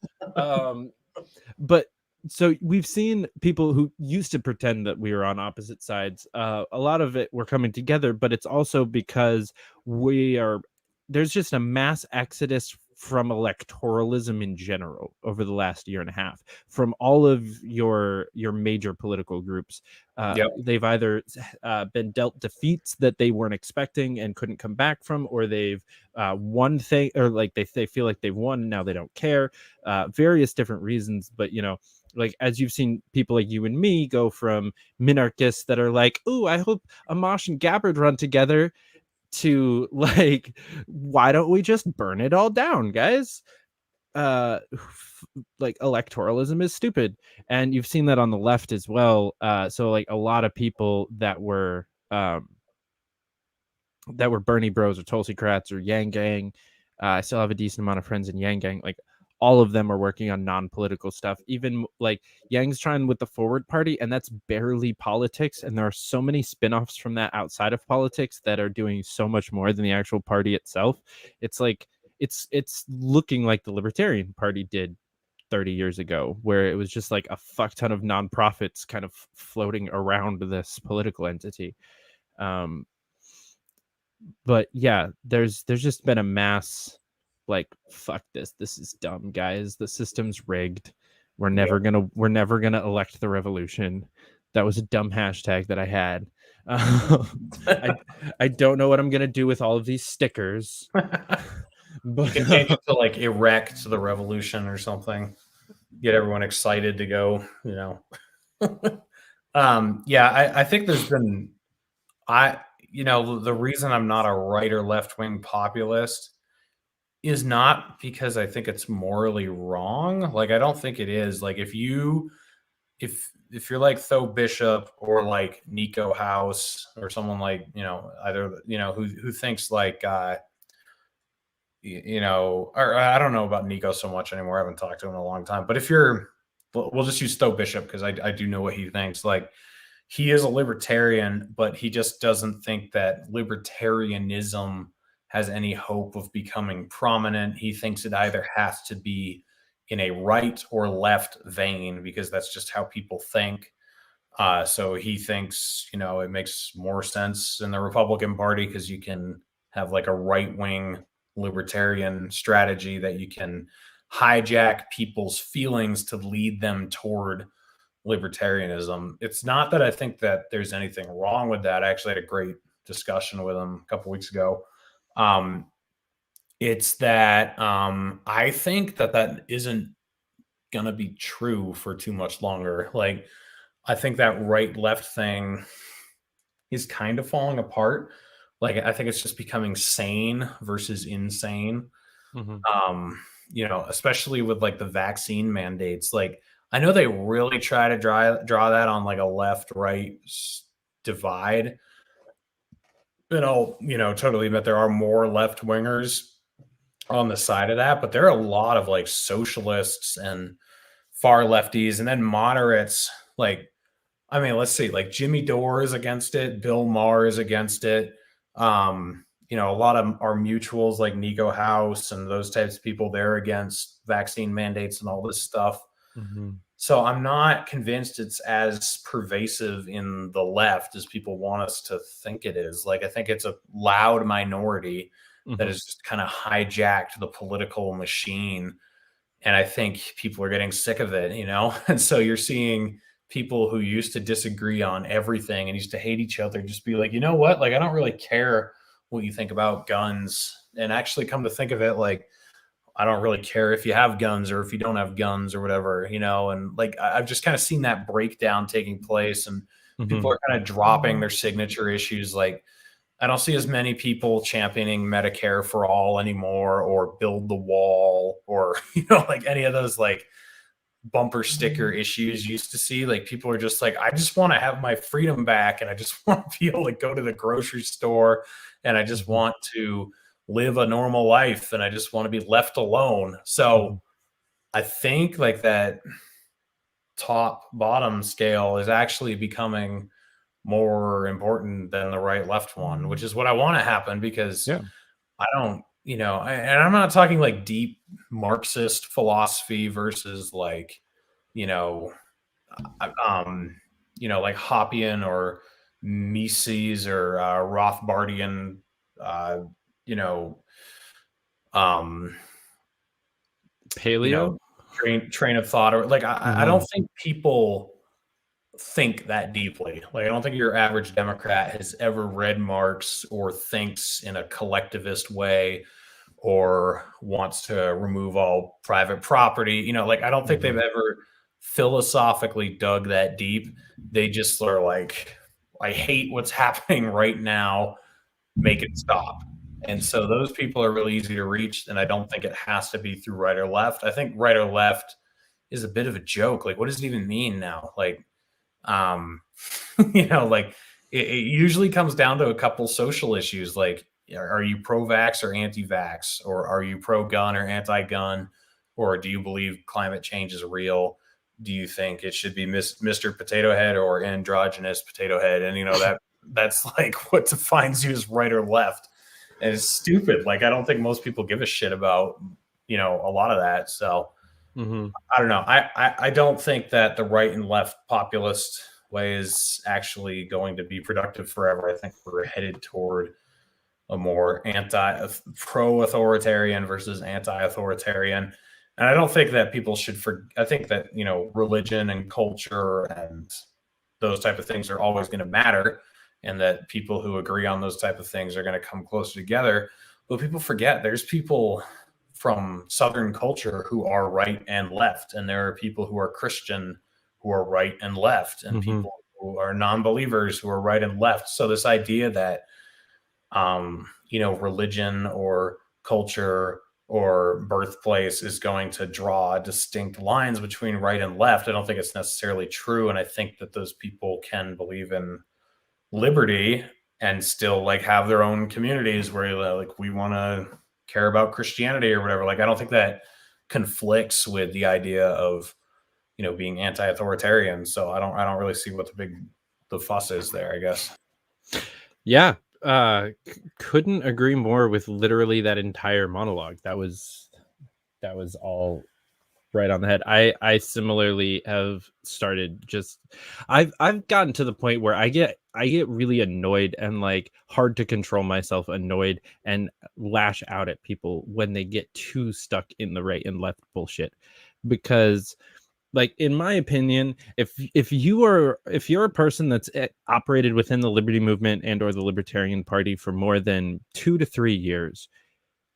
But so we've seen people who used to pretend that we were on opposite sides. A lot of it we're coming together, but it's also because there's just a mass exodus from electoralism in general over the last year and a half from all of your major political groups. They've either been dealt defeats that they weren't expecting and couldn't come back from, or they've won thing, or like they feel like they've won and now they don't care. Various different reasons, but like as you've seen people like you and me go from minarchists that are like, "Ooh, I hope Amash and Gabbard run together," to like, why don't we just burn it all down, guys? Like electoralism is stupid, and you've seen that on the left as well. So like a lot of people that were Bernie Bros or Tulsi Krats or Yang Gang. I still have a decent amount of friends in Yang Gang. Like all of them are working on non-political stuff. Even like Yang's trying with the Forward Party, and that's barely politics. And there are so many spin-offs from that outside of politics that are doing so much more than the actual party itself. It's like it's looking like the Libertarian Party did 30 years ago, where it was just like a fuck ton of nonprofits kind of floating around this political entity. But yeah, there's just been a mass like, fuck this is dumb, guys, the system's rigged, we're never gonna elect the revolution. That was a dumb hashtag that I had. I don't know what I'm gonna do with all of these stickers. But you can change it to like erect the revolution or something, get everyone excited to go, I think there's been the reason I'm not a right or left wing populist is not because I think it's morally wrong. Like, I don't think it is. Like, if you're like Tho Bishop or like Nico House or someone like, either, who thinks like, or I don't know about Nico so much anymore. I haven't talked to him in a long time, but we'll just use Tho Bishop because I do know what he thinks. Like, he is a libertarian, but he just doesn't think that libertarianism has any hope of becoming prominent. He thinks it either has to be in a right or left vein because that's just how people think. So he thinks, it makes more sense in the Republican Party because you can have like a right-wing libertarian strategy that you can hijack people's feelings to lead them toward libertarianism. It's not that I think that there's anything wrong with that. I actually had a great discussion with him a couple weeks ago. It's that I think that isn't going to be true for too much longer. Like, I think that right left thing is kind of falling apart. Like, I think it's just becoming sane versus insane. Especially with like the vaccine mandates. Like, I know they really try to draw that on like a left right divide. Totally admit there are more left wingers on the side of that, but there are a lot of like socialists and far lefties and then moderates. Like, I mean, let's see, like Jimmy Dore is against it. Bill Maher is against it. A lot of our mutuals like Nico House and those types of people, they're against vaccine mandates and all this stuff. So I'm not convinced it's as pervasive in the left as people want us to think it is. Like, I think it's a loud minority that has just kind of hijacked the political machine. And I think people are getting sick of it, And so you're seeing people who used to disagree on everything and used to hate each other just be like, you know what? Like, I don't really care what you think about guns. And actually come to think of it, like, I don't really care if you have guns or if you don't have guns or whatever, and like, I've just kind of seen that breakdown taking place and people are kind of dropping their signature issues. Like, I don't see as many people championing Medicare for all anymore or build the wall or, like any of those like bumper sticker issues you used to see. Like, people are just like, I just want to have my freedom back. And I just want to be able to go to the grocery store and I just want to live a normal life and I just want to be left alone. So I think like that top bottom scale is actually becoming more important than the right left one, which is what I want to happen because I don't, and I'm not talking like deep Marxist philosophy versus like, you know, like Hoppian or Mises or Rothbardian, you know, um, Paleo. train of thought, or like I don't think people think that deeply. Like I don't think your average Democrat has ever read Marx or thinks in a collectivist way or wants to remove all private property. You know, like I don't think they've ever philosophically dug that deep. They just are like, I hate what's happening right now, make it stop. And so those people are really easy to reach, and I don't think it has to be through right or left. I think right or left is a bit of a joke. Like, what does it even mean now? Like, like it usually comes down to a couple social issues. Like, are you pro-vax or anti-vax, or are you pro-gun or anti-gun, or do you believe climate change is real? Do you think it should be Mr. Potato Head or androgynous potato head? And that's like what defines you as right or left. And it's stupid. Like, I don't think most people give a shit about, a lot of that. So I don't know. I don't think that the right and left populist way is actually going to be productive forever. I think we're headed toward a more pro-authoritarian versus anti-authoritarian. And I don't think that people should I think that, religion and culture and those type of things are always going to matter, and that people who agree on those type of things are going to come closer together. But people forget there's people from Southern culture who are right and left, and there are people who are Christian who are right and left, and people who are non-believers who are right and left. So this idea that, religion or culture or birthplace is going to draw distinct lines between right and left, I don't think it's necessarily true. And I think that those people can believe in liberty and still like have their own communities where like we want to care about Christianity or whatever. Like, I don't think that conflicts with the idea of, being anti-authoritarian. So I don't really see what the fuss is there, I guess. Yeah. Couldn't agree more with literally that entire monologue. That was all right on the head. I similarly have started I've gotten to the point where I get really annoyed and like hard to control myself, annoyed and lash out at people when they get too stuck in the right and left bullshit. Because like, in my opinion, if you're a person that's operated within the liberty movement and or the Libertarian Party for more than 2 to 3 years,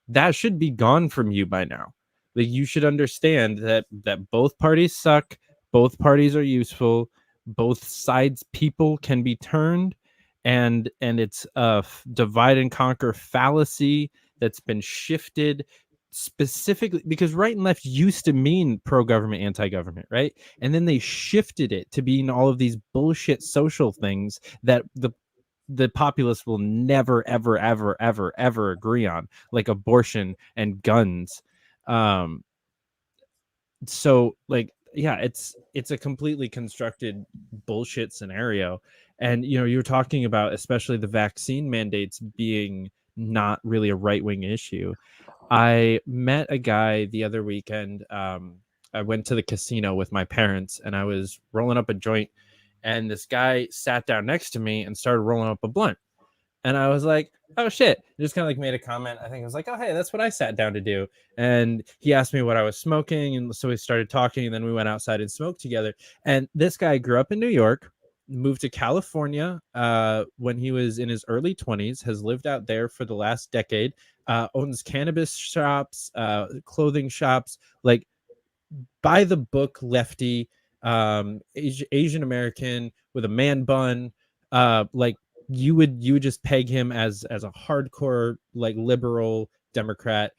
that should be gone from you by now. Like, you should understand that both parties suck, both parties are useful, both sides people can be turned, and it's a divide and conquer fallacy that's been shifted specifically because right and left used to mean pro-government, anti-government, right? And then they shifted it to being all of these bullshit social things that the populace will never, ever, ever, ever, ever agree on, like abortion and guns. So like, yeah, it's a completely constructed bullshit scenario. And you were talking about especially the vaccine mandates being not really a right-wing issue. I met a guy the other weekend. I went to the casino with my parents and I was rolling up a joint, and this guy sat down next to me and started rolling up a blunt. And I was like, oh shit. I just kind of like made a comment. I think I was like, oh, hey, that's what I sat down to do. And he asked me what I was smoking. And so we started talking, and then we went outside and smoked together. And this guy grew up in New York, moved to California when he was in his early 20s, has lived out there for the last decade, owns cannabis shops, clothing shops, like by the book lefty, Asian American with a man bun. Like you would just peg him as a hardcore like liberal Democrat.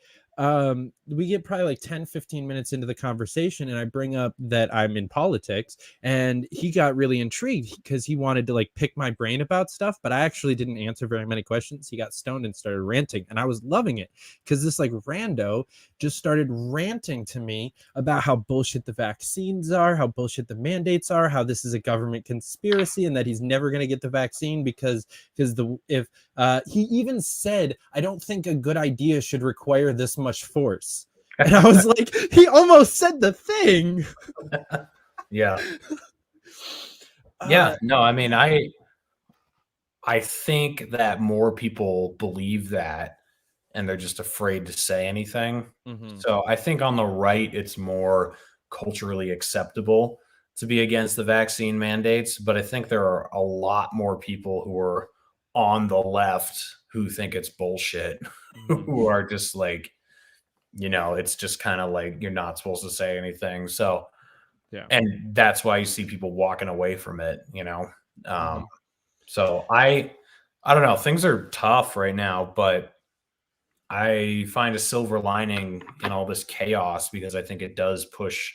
We get probably like 10-15 minutes into the conversation, and I bring up that I'm in politics, and he got really intrigued because he wanted to like pick my brain about stuff, but I actually didn't answer very many questions. He got stoned and started ranting, and I was loving it because this like rando just started ranting to me about how bullshit the vaccines are, how bullshit the mandates are, how this is a government conspiracy, and that he's never going to get the vaccine because he even said, I don't think a good idea should require this much force. And I was like, he almost said the thing. Yeah. Yeah. No, I mean, I think that more people believe that and they're just afraid to say anything. Mhm. So I think on the right, it's more culturally acceptable to be against the vaccine mandates. But I think there are a lot more people who are on the left who think it's bullshit, who are just like, it's just kind of like you're not supposed to say anything. So, Yeah. and that's why you see people walking away from it, Mhm. So I don't know. Things are tough right now, but I find a silver lining in all this chaos because I think it does push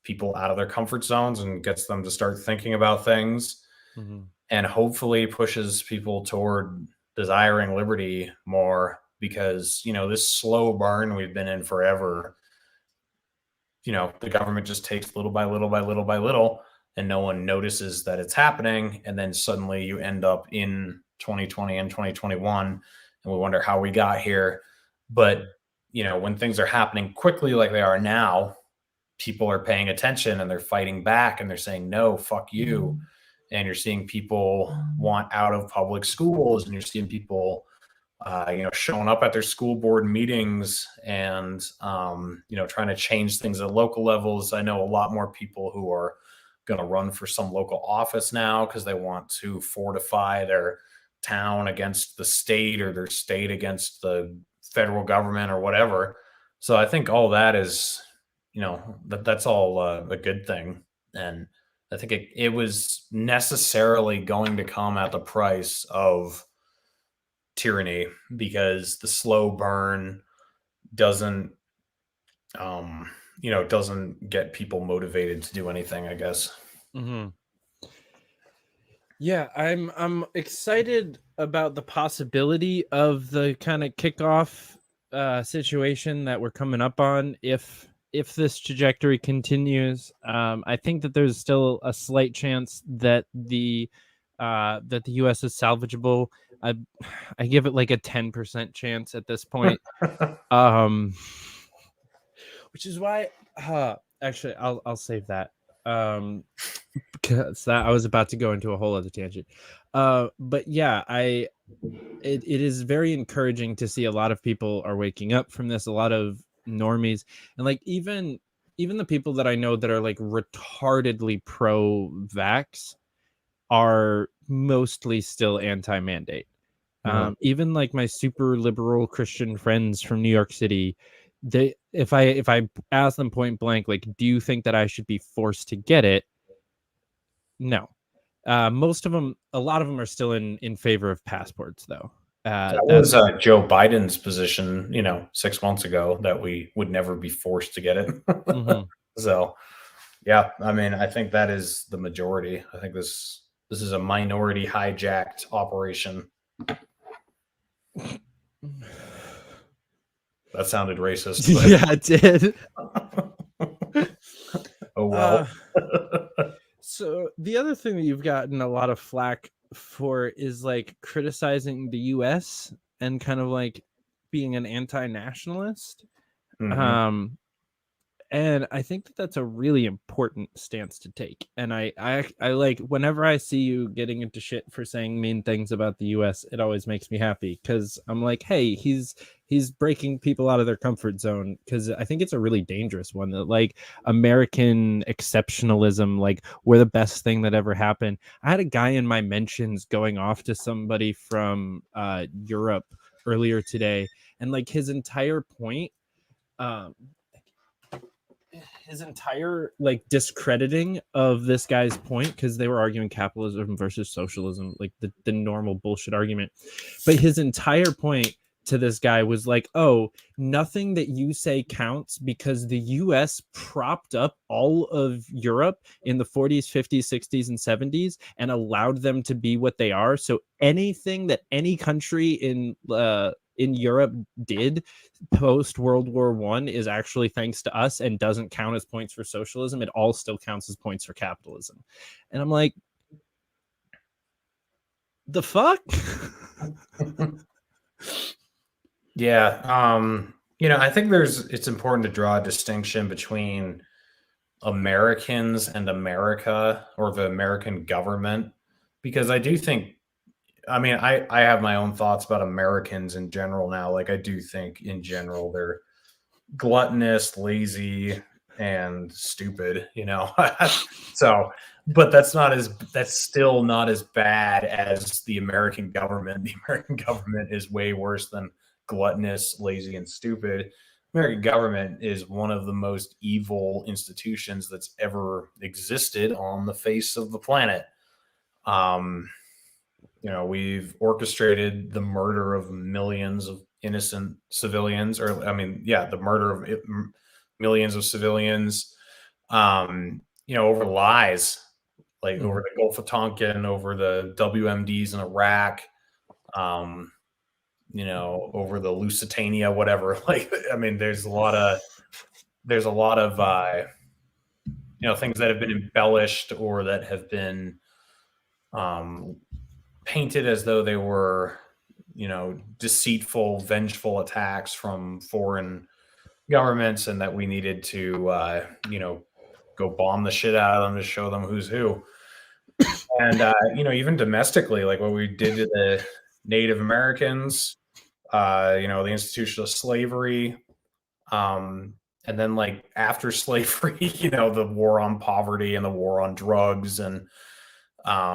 people out of their comfort zones and gets them to start thinking about things, Mhm. and hopefully pushes people toward desiring liberty more because, this slow burn we've been in forever, the government just takes little by little by little by little and no one notices that it's happening. And then suddenly you end up in 2020 and 2021 and we wonder how we got here. But, when things are happening quickly like they are now, people are paying attention and they're fighting back and they're saying, no, fuck you. And you're seeing people want out of public schools and you're seeing people showing up at their school board meetings and, trying to change things at local levels. I know a lot more people who are going to run for some local office now because they want to fortify their town against the state or their state against the federal government or whatever. So I think all that is, that's all a good thing. And I think it was necessarily going to come at the price of tyranny because the slow burn doesn't doesn't get people motivated to do anything, I guess. Mhm. Yeah, I'm excited about the possibility of the kind of kickoff situation that we're coming up on if this trajectory continues. I think that there's still a slight chance that the US is salvageable. I I give it like a 10% chance at this point. Which is why actually I'll save that. Because that I was about to go into a whole other tangent. But yeah, it is very encouraging to see a lot of people are waking up from this, a lot of normies, and like even the people that I know that are like retardedly pro-vax are mostly still anti-mandate. Even like my super liberal Christian friends from New York City, they if I ask them point blank, like, do you think that I should be forced to get it? No. Most of them, a lot of them are still in favor of passports, though. That was Joe Biden's position, 6 months ago, that we would never be forced to get it. Mhm. So, yeah, I mean, I think that is the majority. I think this is a minority hijacked operation. That sounded racist. But... Yeah, it did. Oh, well. So the other thing that you've gotten a lot of flack for is like criticizing the US and kind of like being an anti-nationalist. Mhm. And I think that that's a really important stance to take. And I like whenever I see you getting into shit for saying mean things about the US, it always makes me happy because I'm like, hey, he's breaking people out of their comfort zone, because I think it's a really dangerous one, that like American exceptionalism, like we're the best thing that ever happened. I had a guy in my mentions going off to somebody from Europe earlier today, and like his entire point, his entire like discrediting of this guy's point, because they were arguing capitalism versus socialism, like the normal bullshit argument. But his entire point to this guy was like, oh, nothing that you say counts because the US propped up all of Europe in the 40s, 50s, 60s, and 70s and allowed them to be what they are. So anything that any country in Europe did post World War I is actually thanks to us and doesn't count as points for socialism. It all still counts as points for capitalism. And I'm like, the fuck? Yeah. I think it's important to draw a distinction between Americans and America, or the American government, because I do think, I have my own thoughts about Americans in general now. Like, I do think in general they're gluttonous, lazy, and stupid, So, but that's still not as bad as the American government. The American government is way worse than gluttonous, lazy, and stupid. American government is one of the most evil institutions that's ever existed on the face of the planet. We've orchestrated the murder of millions of innocent civilians, the murder of millions of civilians, over lies, like over the Gulf of Tonkin, over the WMDs in Iraq, over the Lusitania, whatever. There's a lot of things that have been embellished or that have been painted as though they were, deceitful, vengeful attacks from foreign governments, and that we needed to, go bomb the shit out of them to show them who's who. And, even domestically, like what we did to the Native Americans, the institution of slavery, and then like after slavery, the war on poverty and the war on drugs. And I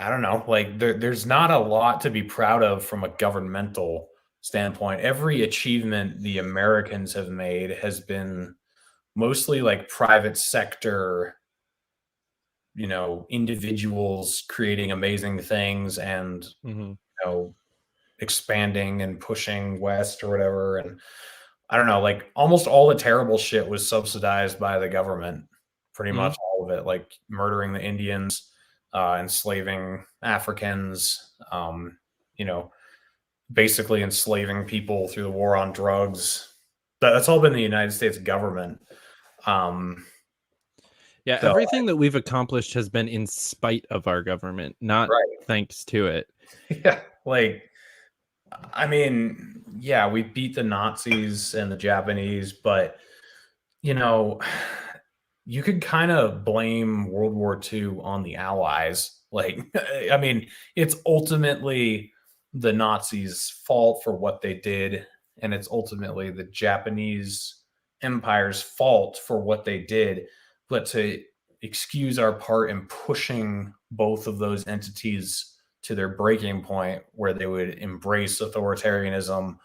don't know, like there's not a lot to be proud of from a governmental standpoint. Every achievement the Americans have made has been mostly like private sector, individuals creating amazing things and, expanding and pushing west or whatever. And I don't know, like almost all the terrible shit was subsidized by the government, pretty much all of it, like murdering the Indians, enslaving Africans, basically enslaving people through the war on drugs. That's all been the United States government. Everything that we've accomplished has been in spite of our government, not thanks to it. Yeah, we beat the Nazis and the Japanese, but you could kind of blame World War II on the Allies. It's ultimately the Nazis' fault for what they did, and it's ultimately the Japanese Empire's fault for what they did. But to excuse our part in pushing both of those entities to their breaking point where they would embrace authoritarianism,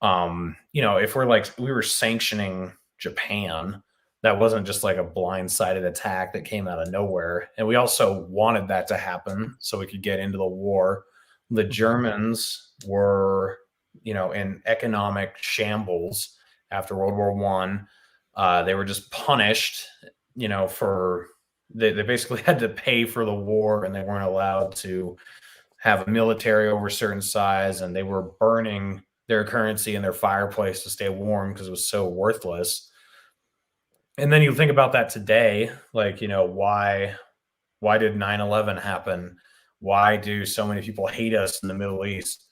if we were sanctioning Japan, that wasn't just like a blindsided attack that came out of nowhere. And we also wanted that to happen so we could get into the war. The Germans were, in economic shambles after World War One. They were just punished, they basically had to pay for the war, and they weren't allowed to have a military over a certain size, and they were burning their currency in their fireplace to stay warm because it was so worthless. And then you think about that today, like, why did 9/11 happen? Why do so many people hate us in the Middle East?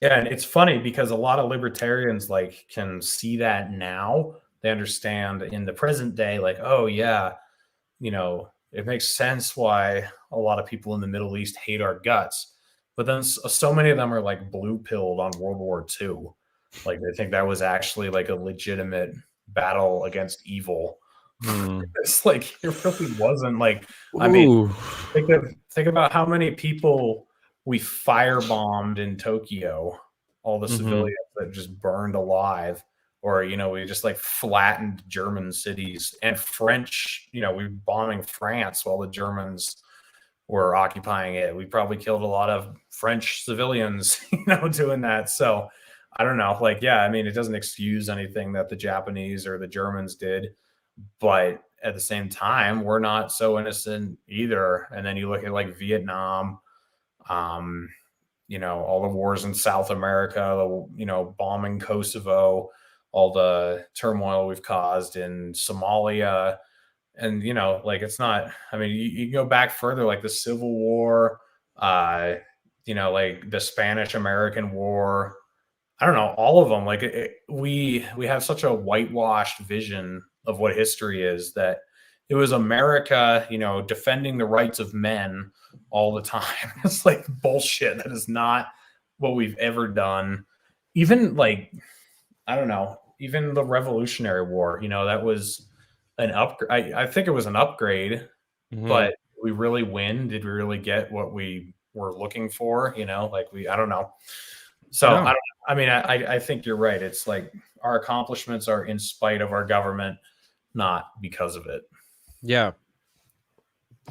Yeah, and it's funny because a lot of libertarians can see that now. They understand in the present day, oh yeah, it makes sense why a lot of people in the Middle East hate our guts. But then so many of them are blue pilled on World War II. They think that was actually a legitimate battle against evil. It's it really wasn't. Think about how many people we firebombed in Tokyo, all the civilians that just burned alive, or we just flattened German cities, and French, we were bombing France while the Germans were occupying it. We probably killed a lot of French civilians, doing that. So I don't know, it doesn't excuse anything that the Japanese or the Germans did, but at the same time, we're not so innocent either. And then you look at Vietnam, all the wars in South America, bombing Kosovo, all the turmoil we've caused in Somalia. And, it's not, you go back further, the Civil War, the Spanish-American War, I don't know, all of them. Like we have such a whitewashed vision of what history is, that it was America, defending the rights of men all the time. It's like bullshit. That is not what we've ever done. Even like, I don't know, even the Revolutionary War, that was an upgrade. I think it was an upgrade, but we really win? Did we really get what we were looking for? I don't know. So No. I think you're right. It's like our accomplishments are in spite of our government, not because of it. Yeah.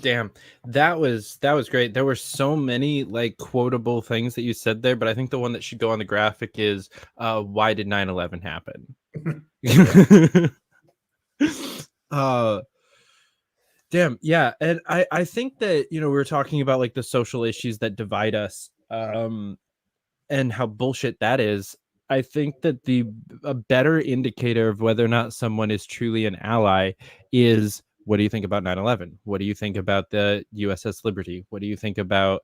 Damn. That was great. There were so many like quotable things that you said there, but I think the one that should go on the graphic is why did 9/11 happen? Damn. Yeah. And I think that, we were talking about like the social issues that divide us. And how bullshit that is. I think that a better indicator of whether or not someone is truly an ally is, what do you think about 9/11? What do you think about the USS Liberty? What do you think about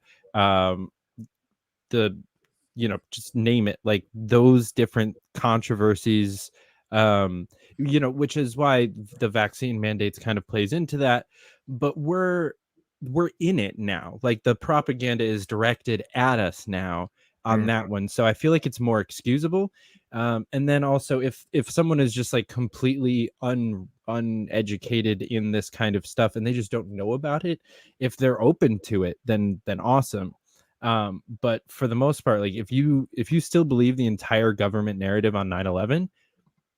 just name it, like those different controversies, which is why the vaccine mandates kind of plays into that. But we're in it now. Like the propaganda is directed at us now on that one. So I feel like it's more excusable. And then also if someone is just like completely uneducated in this kind of stuff and they just don't know about it, if they're open to it, then awesome. But for the most part, like if you still believe the entire government narrative on 9/11,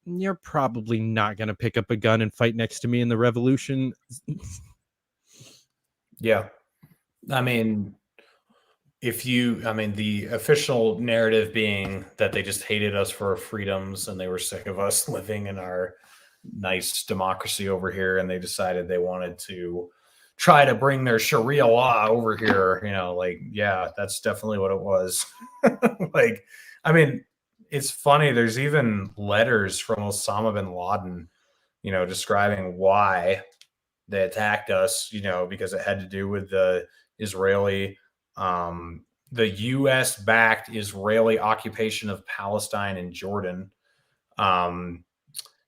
you're probably not going to pick up a gun and fight next to me in the revolution. Yeah. The official narrative being that they just hated us for our freedoms and they were sick of us living in our nice democracy over here, and they decided they wanted to try to bring their Sharia law over here, yeah, that's definitely what it was. It's funny, there's even letters from Osama bin Laden, describing why they attacked us, because it had to do with the Israeli the U.S. backed Israeli occupation of Palestine and Jordan. And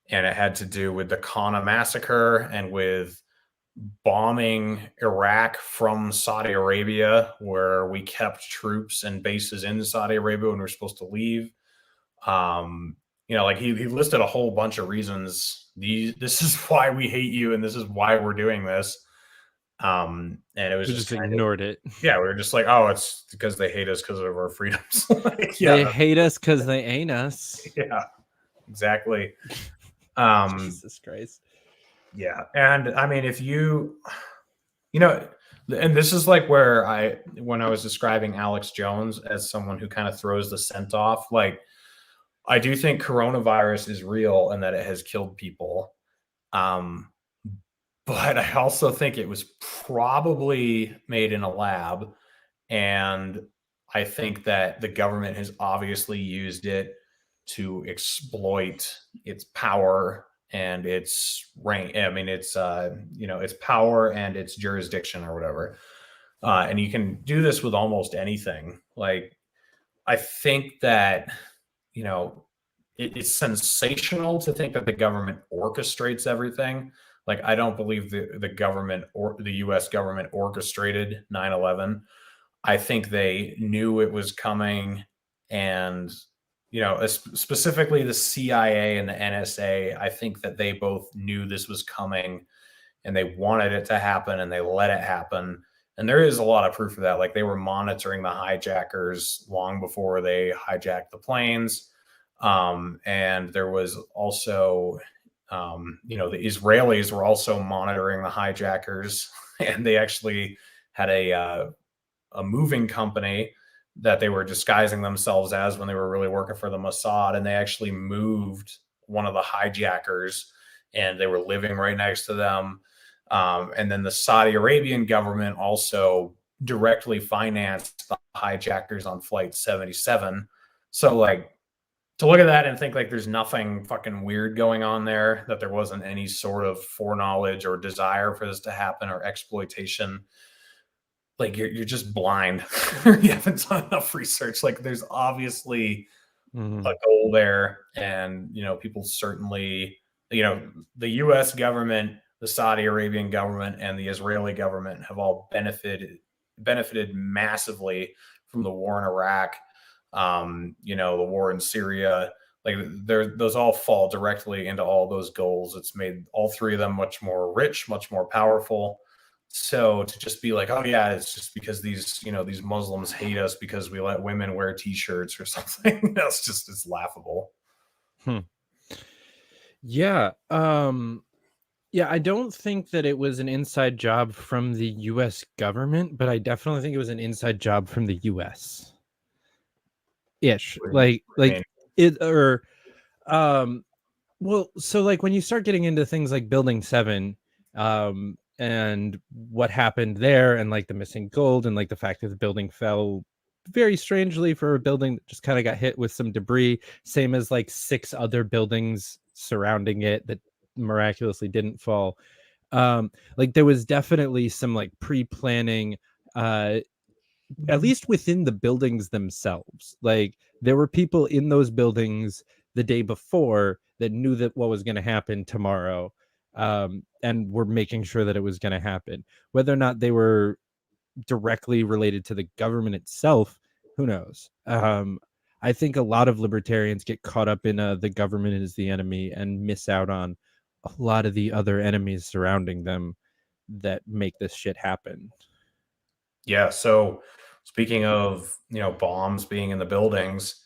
it had to do with the Qana massacre and with bombing Iraq from Saudi Arabia, where we kept troops and bases in Saudi Arabia when we were supposed to leave. He listed a whole bunch of reasons. This is why we hate you, and this is why we're doing this. And it was just ignored it. Yeah, we were just like, oh, it's because they hate us because of our freedoms. They hate us because they ain't us. Yeah, exactly. Jesus Christ. Yeah, and if you, and this is like where when I was describing Alex Jones as someone who kind of throws the scent off, like I do think coronavirus is real and that it has killed people. But I also think it was probably made in a lab. And I think that the government has obviously used it to exploit its power and its rank. Its power and its jurisdiction or whatever. And you can do this with almost anything. Like, I think that, it's sensational to think that the government orchestrates everything. Like, I don't believe the government or the U.S. government orchestrated 9/11. I think they knew it was coming, and specifically the CIA and the NSA. I think that they both knew this was coming, and they wanted it to happen, and they let it happen. And there is a lot of proof of that. Like, they were monitoring the hijackers long before they hijacked the planes, and there was also. The Israelis were also monitoring the hijackers, and they actually had a moving company that they were disguising themselves as when they were really working for the Mossad, and they actually moved one of the hijackers, and they were living right next to them. And then the Saudi Arabian government also directly financed the hijackers on Flight 77. So, like, to look at that and think like there's nothing fucking weird going on there, that there wasn't any sort of foreknowledge or desire for this to happen or exploitation, like you're just blind. You haven't done enough research. Like, there's obviously Mhm. a goal there. And, people certainly, the US government, the Saudi Arabian government, and the Israeli government have all benefited massively from the war in Iraq, the war in Syria. Like those all fall directly into all those goals. It's made all three of them much more rich, much more powerful. So to just be like, oh yeah, it's just because these Muslims hate us because we let women wear t-shirts or something. It's laughable. Yeah. Yeah, I don't think that it was an inside job from the US government, but I definitely think it was an inside job from the US. Ish. I mean, It or well, so like when you start getting into things like Building 7, and what happened there, and like the missing gold, and like the fact that the building fell very strangely for a building that just kind of got hit with some debris, same as like 6 other buildings surrounding it that miraculously didn't fall. Like there was definitely some like pre-planning, at least within the buildings themselves. Like there were people in those buildings the day before that knew that what was going to happen tomorrow, and were making sure that it was going to happen. Whether or not they were directly related to the government itself, who knows? I think a lot of libertarians get caught up in the government is the enemy and miss out on a lot of the other enemies surrounding them that make this shit happen. yeah. So speaking of, bombs being in the buildings,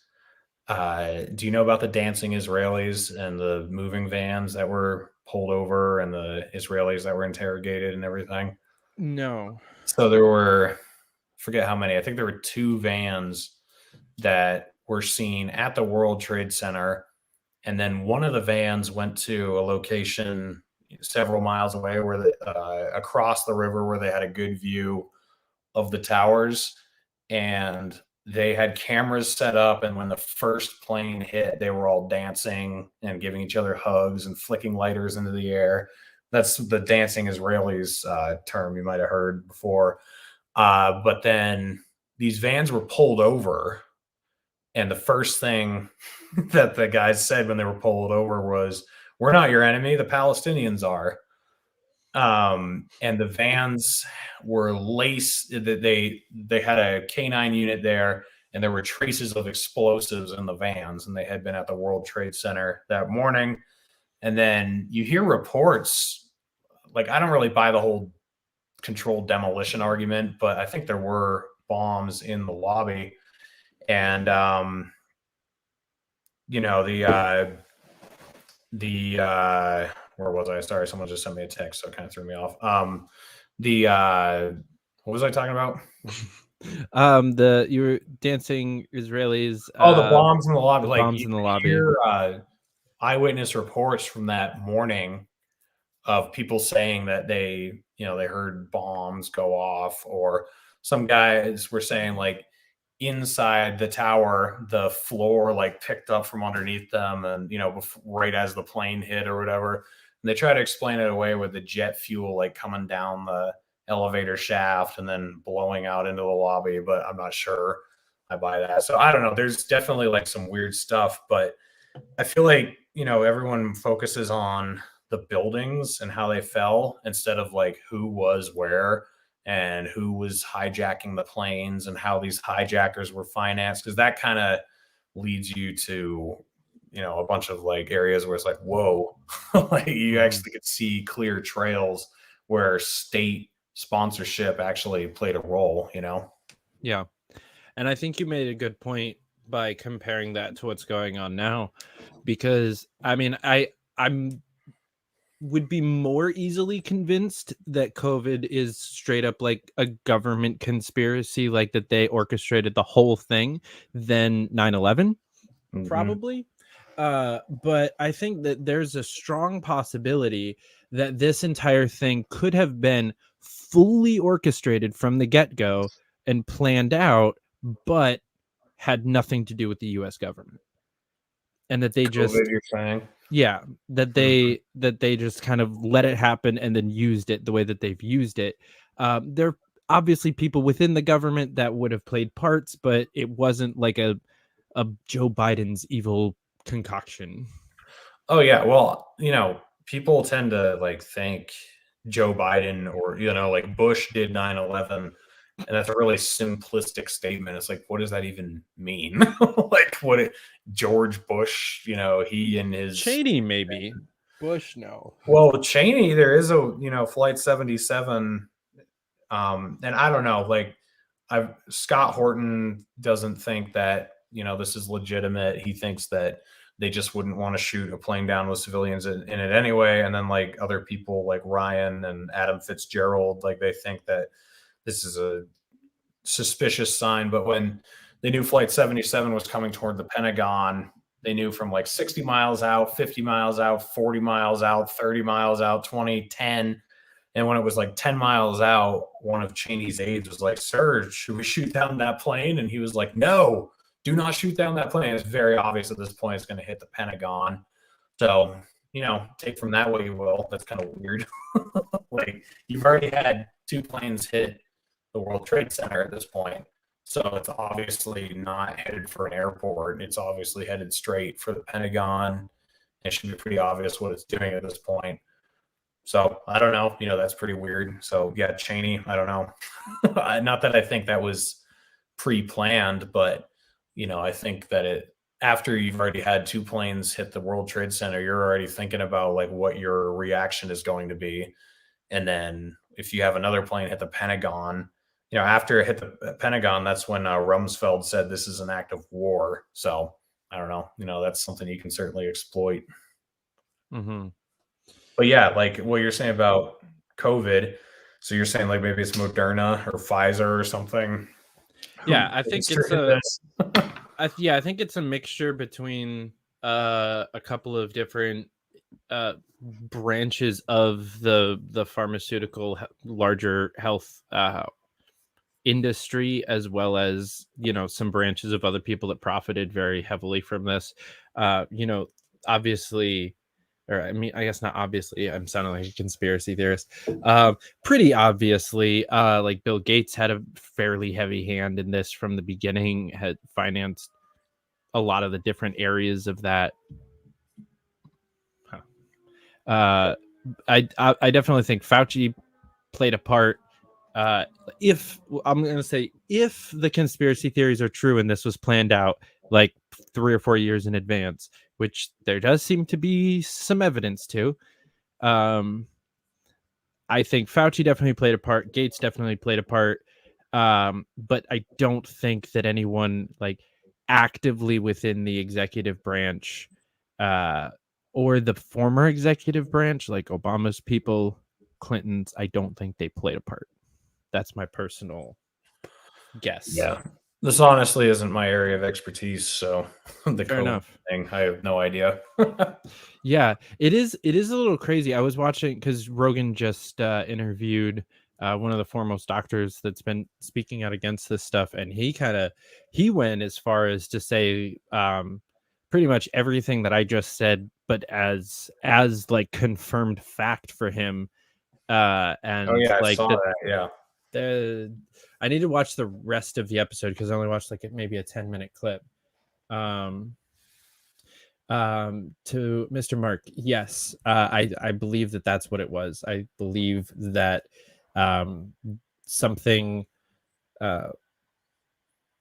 do you know about the dancing Israelis and the moving vans that were pulled over and the Israelis that were interrogated and everything? No. So there were, forget how many, I think there were 2 vans that were seen at the World Trade Center. And then one of the vans went to a location several miles away where across the river where they had a good view of the towers. And they had cameras set up. And when the first plane hit, they were all dancing and giving each other hugs and flicking lighters into the air. That's the dancing Israelis term you might have heard before. But then these vans were pulled over. And the first thing that the guys said when they were pulled over was, "We're not your enemy. The Palestinians are." And the vans were laced. They had a K9 unit there, and there were traces of explosives in the vans. And they had been at the World Trade Center that morning. And then you hear reports. Like, I don't really buy the whole controlled demolition argument, but I think there were bombs in the lobby. And where was I? Sorry, someone just sent me a text, so it kind of threw me off. What was I talking about? You were dancing Israelis. The bombs in the lobby. Bombs in the lobby. Hear eyewitness reports from that morning of people saying that they heard bombs go off, or some guys were saying like inside the tower, the floor like picked up from underneath them, and right as the plane hit or whatever. And they try to explain it away with the jet fuel like coming down the elevator shaft and then blowing out into the lobby, but I'm not sure I buy that. So I don't know. There's definitely like some weird stuff, but I feel like, everyone focuses on the buildings and how they fell instead of like who was where and who was hijacking the planes and how these hijackers were financed. Cause that kind of leads you to, a bunch of like areas where it's like, whoa, like you actually could see clear trails where state sponsorship actually played a role, Yeah. And I think you made a good point by comparing that to what's going on now, because I mean, I'm would be more easily convinced that COVID is straight up like a government conspiracy, like that they orchestrated the whole thing, than 9/11, probably. But I think that there's a strong possibility that this entire thing could have been fully orchestrated from the get-go and planned out, but had nothing to do with the US government. And that they just you're saying? Yeah, that they just kind of let it happen and then used it the way that they've used it. There are obviously people within the government that would have played parts, but it wasn't like a Joe Biden's evil concoction. Oh yeah, well, people tend to like think Joe Biden or like Bush did 9/11, and that's a really simplistic statement. It's like, what does that even mean? Like, George Bush, he and his Cheney maybe. Bush no. Well, Cheney, there is a Flight 77, and I don't know, like Scott Horton doesn't think that this is legitimate. He thinks that they just wouldn't want to shoot a plane down with civilians in it anyway. And then like other people like Ryan and Adam Fitzgerald, like they think that this is a suspicious sign. But when they knew Flight 77 was coming toward the Pentagon, they knew from like 60 miles out, 50 miles out, 40 miles out, 30 miles out, 20, 10. And when it was like 10 miles out, one of Cheney's aides was like, "Sir, should we shoot down that plane?" And he was like, "No, do not shoot down that plane. It's very obvious at this point it's going to hit the Pentagon." So, take from that what you will. That's kind of weird. Like, you've already had 2 planes hit the World Trade Center at this point. So it's obviously not headed for an airport. It's obviously headed straight for the Pentagon. It should be pretty obvious what it's doing at this point. So I don't know. That's pretty weird. So yeah, Cheney, I don't know. Not that I think that was pre-planned, but I think that after you've already had 2 planes hit the World Trade Center, you're already thinking about like what your reaction is going to be. And then if you have another plane hit the Pentagon, after it hit the Pentagon, that's when Rumsfeld said this is an act of war. So I don't know. That's something you can certainly exploit. Mm-hmm. But yeah, like what you're saying about COVID. So you're saying like maybe it's Moderna or Pfizer or something. Yeah, I think I think it's a mixture between a couple of different branches of the pharmaceutical larger health industry, as well as some branches of other people that profited very heavily from this. Obviously, or I mean, I guess not obviously, I'm sounding like a conspiracy theorist. Pretty obviously, like Bill Gates had a fairly heavy hand in this from the beginning, had financed a lot of the different areas of that. I definitely think Fauci played a part. If the conspiracy theories are true and this was planned out like 3 or 4 years in advance, which there does seem to be some evidence to, I think Fauci definitely played a part. Gates definitely played a part. But I don't think that anyone like actively within the executive branch, or the former executive branch, like Obama's people, Clinton's, I don't think they played a part. That's my personal guess. Yeah. This honestly isn't my area of expertise, so the Fair enough. thing, I have no idea. Yeah, it is a little crazy. I was watching because Rogan just interviewed one of the foremost doctors that's been speaking out against this stuff, and he went as far as to say pretty much everything that I just said, but as like confirmed fact for him. And I saw that. Yeah. I need to watch the rest of the episode because I only watched like maybe a 10-minute clip. To Mr. Mark, yes, I believe that that's what it was. I believe that something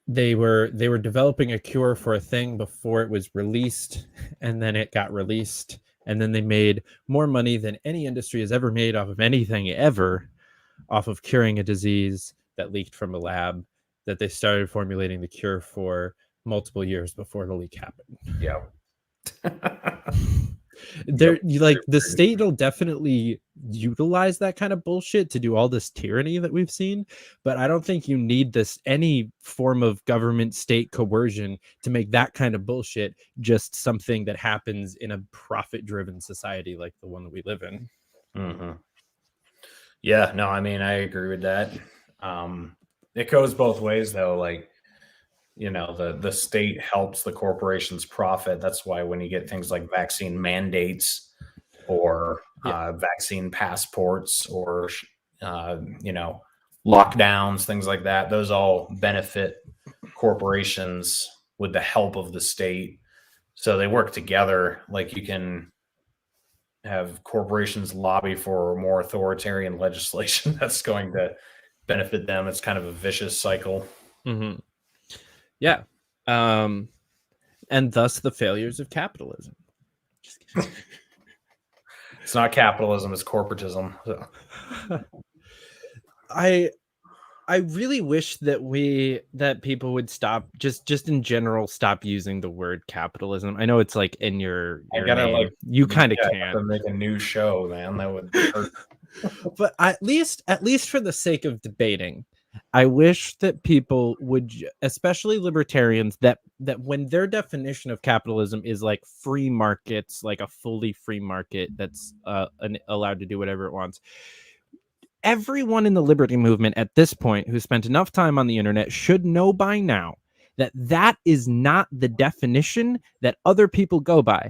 they were developing a cure for a thing before it was released, and then it got released, and then they made more money than any industry has ever made off of anything ever, off of curing a disease that leaked from a lab that they started formulating the cure for multiple years before the leak happened. Yeah. The state will definitely utilize that kind of bullshit to do all this tyranny that we've seen, but I don't think you need any form of government state coercion to make that kind of bullshit just something that happens in a profit-driven society like the one that we live in. Mm-hmm. Yeah, no, I mean, I agree with that. It goes both ways though. Like, the state helps the corporations profit. That's why when you get things like vaccine mandates or vaccine passports or, lockdowns, things like that, those all benefit corporations with the help of the state. So they work together. Like you can have corporations lobby for more authoritarian legislation that's going to benefit them. It's kind of a vicious cycle. Mm-hmm. Yeah. And thus the failures of capitalism. Just kidding. It's not capitalism, it's corporatism. So. I really wish that people would stop just in general stop using the word capitalism. I know it's like in your name. Like you kind of can't to make a new show, man. That would hurt. But at least for the sake of debating, I wish that people would, especially libertarians, that when their definition of capitalism is like free markets, like a fully free market that's allowed to do whatever it wants. Everyone in the liberty movement at this point who spent enough time on the internet should know by now that that is not the definition that other people go by.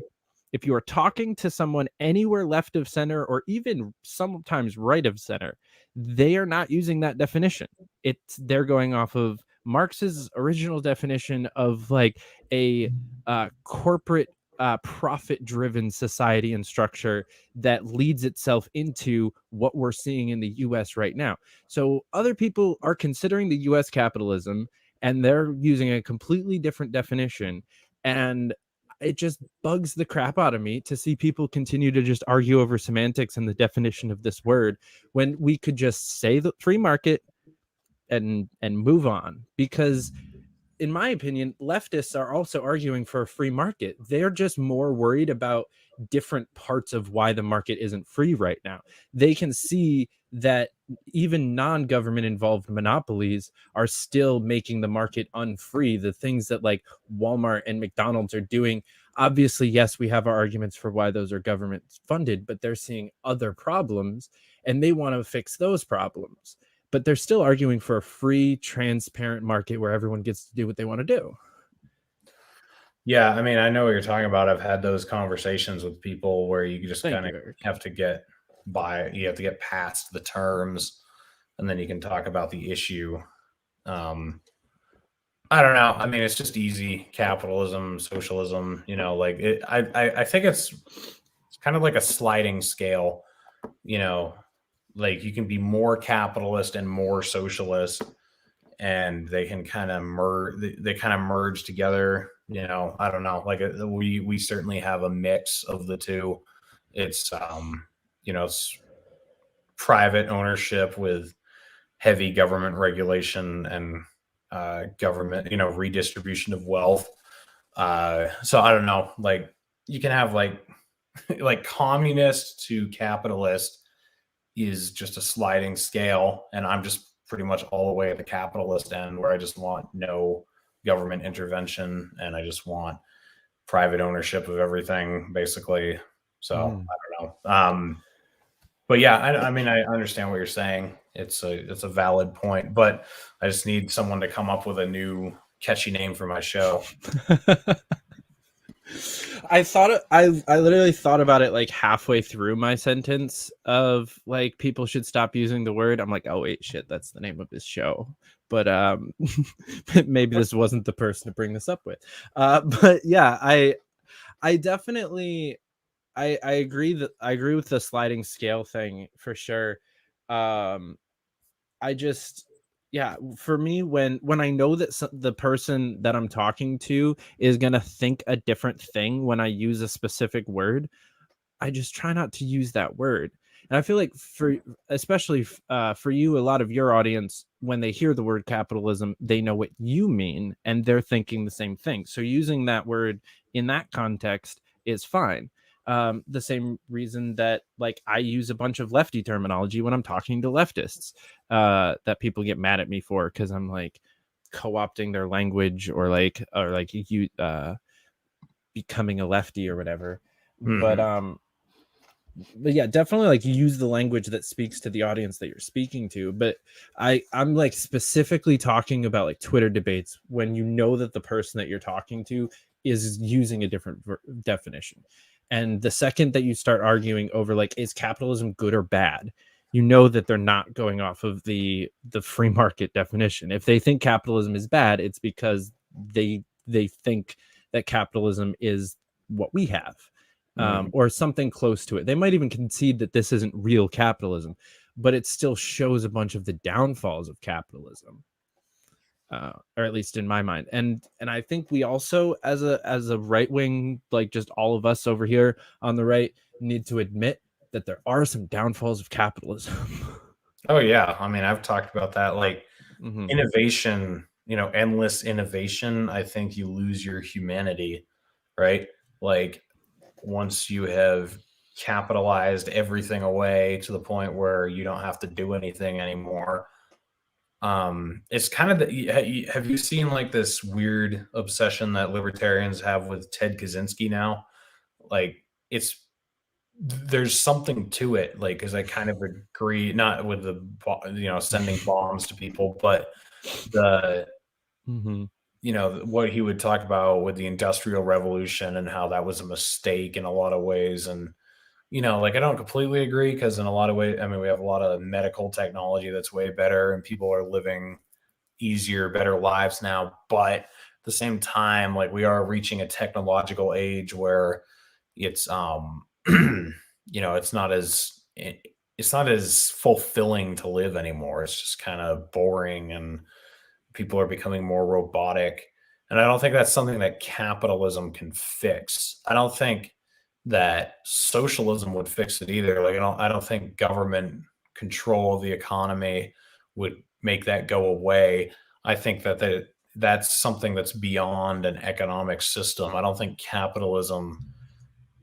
If you are talking to someone anywhere left of center or even sometimes right of center, they are not using that definition. They're going off of Marx's original definition of like a corporate profit-driven society and structure that leads itself into what we're seeing in the US right now. So other people are considering the US capitalism and they're using a completely different definition. And it just bugs the crap out of me to see people continue to just argue over semantics and the definition of this word when we could just say the free market and move on. Because in my opinion, leftists are also arguing for a free market. They're just more worried about different parts of why the market isn't free right now. They can see that even non-government involved monopolies are still making the market unfree. The things that like Walmart and McDonald's are doing, obviously, yes, we have our arguments for why those are government funded, but they're seeing other problems and they want to fix those problems. But they're still arguing for a free, transparent market where everyone gets to do what they want to do. Yeah, I mean, I know what you're talking about. I've had those conversations with people where you just kind of have to get by. You have to get past the terms, and then you can talk about the issue. I don't know. I mean, it's just easy. Capitalism, socialism. You know, like it. I think it's kind of like a sliding scale. You know. Like you can be more capitalist and more socialist, and they can kind of merge. They kind of merge together. You know, I don't know. Like we certainly have a mix of the two. It's you know, it's private ownership with heavy government regulation and government, you know, redistribution of wealth. So I don't know. Like you can have like communist to capitalist is just a sliding scale, and I'm just pretty much all the way at the capitalist end where I just want no government intervention and I just want private ownership of everything basically. So I don't know. But yeah, I mean, I understand what you're saying. It's a valid point, but I just need someone to come up with a new catchy name for my show. I literally thought about it like halfway through my sentence of like people should stop using the word. I'm like, oh wait, shit, that's the name of his show. But maybe this wasn't the person to bring this up with. But yeah, I definitely I agree with the sliding scale thing for sure. I just yeah, for me, when I know that the person that I'm talking to is going to think a different thing when I use a specific word, I just try not to use that word. And I feel like especially for you, a lot of your audience, when they hear the word capitalism, they know what you mean and they're thinking the same thing. So using that word in that context is fine. The same reason that like I use a bunch of lefty terminology when I'm talking to leftists that people get mad at me for because I'm like co-opting their language or you becoming a lefty or whatever. Mm-hmm. But yeah, definitely like use the language that speaks to the audience that you're speaking to. But I'm like specifically talking about like Twitter debates when you know that the person that you're talking to is using a different definition. And the second that you start arguing over like, is capitalism good or bad? You know that they're not going off of the free market definition. If they think capitalism is bad, it's because they they think that capitalism is what we have, or something close to it. They might even concede that this isn't real capitalism, but it still shows a bunch of the downfalls of capitalism, or at least in my mind. And I think we also, as a right wing, like just all of us over here on the right, need to admit that there are some downfalls of capitalism. Oh yeah, I mean, I've talked about that. Like innovation, endless innovation. I think you lose your humanity, right? Like once you have capitalized everything away to the point where you don't have to do anything anymore. It's kind of have you seen like this weird obsession that libertarians have with Ted Kaczynski now? Like there's something to it, like, because I kind of agree, not with the sending bombs to people, but the what he would talk about with the Industrial Revolution and how that was a mistake in a lot of ways. And like I don't completely agree, because in a lot of ways, I mean, we have a lot of medical technology that's way better and people are living easier, better lives now. But at the same time, like we are reaching a technological age where it's it's not as fulfilling to live anymore. It's just kind of boring and people are becoming more robotic. And I don't think that's something that capitalism can fix. I don't think that socialism would fix it either. Like I don't think government control of the economy would make that go away. I think that's something that's beyond an economic system. I don't think capitalism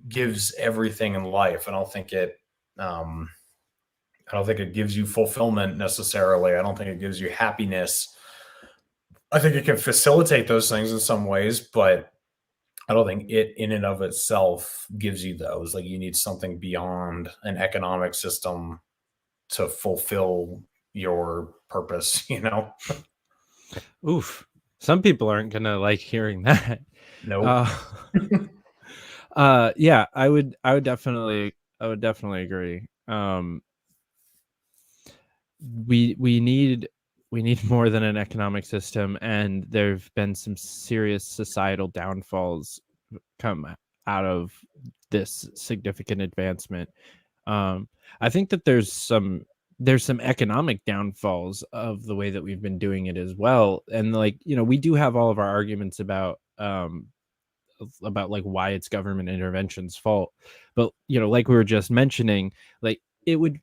gives everything in life. I don't think it gives you fulfillment necessarily. I don't think it gives you happiness. I think it can facilitate those things in some ways, but I don't think it in and of itself gives you those. Like you need something beyond an economic system to fulfill your purpose, Oof. Some people aren't gonna like hearing that. No. Yeah, I would definitely agree. We need more than an economic system, and there've been some serious societal downfalls come out of this significant advancement. I think that there's some economic downfalls of the way that we've been doing it as well. And like, we do have all of our arguments about like why it's government intervention's fault, but like we were just mentioning, like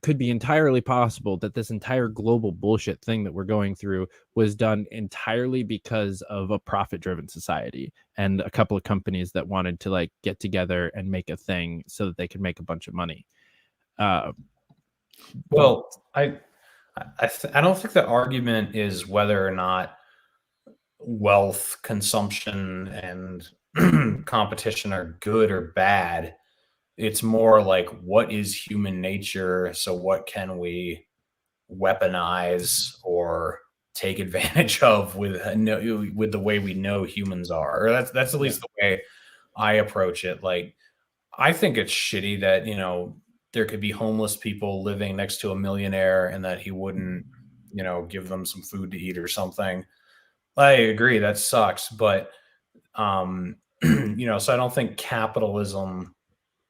could be entirely possible that this entire global bullshit thing that we're going through was done entirely because of a profit-driven society and a couple of companies that wanted to like get together and make a thing so that they could make a bunch of money. Well, I don't think the argument is whether or not wealth, consumption, and competition are good or bad. It's more like, what is human nature? So what can we weaponize or take advantage of with the way we know humans are? Or that's at least the way I approach it. Like, I think it's shitty that, there could be homeless people living next to a millionaire and that he wouldn't, give them some food to eat or something. I agree, that sucks. But, so I don't think capitalism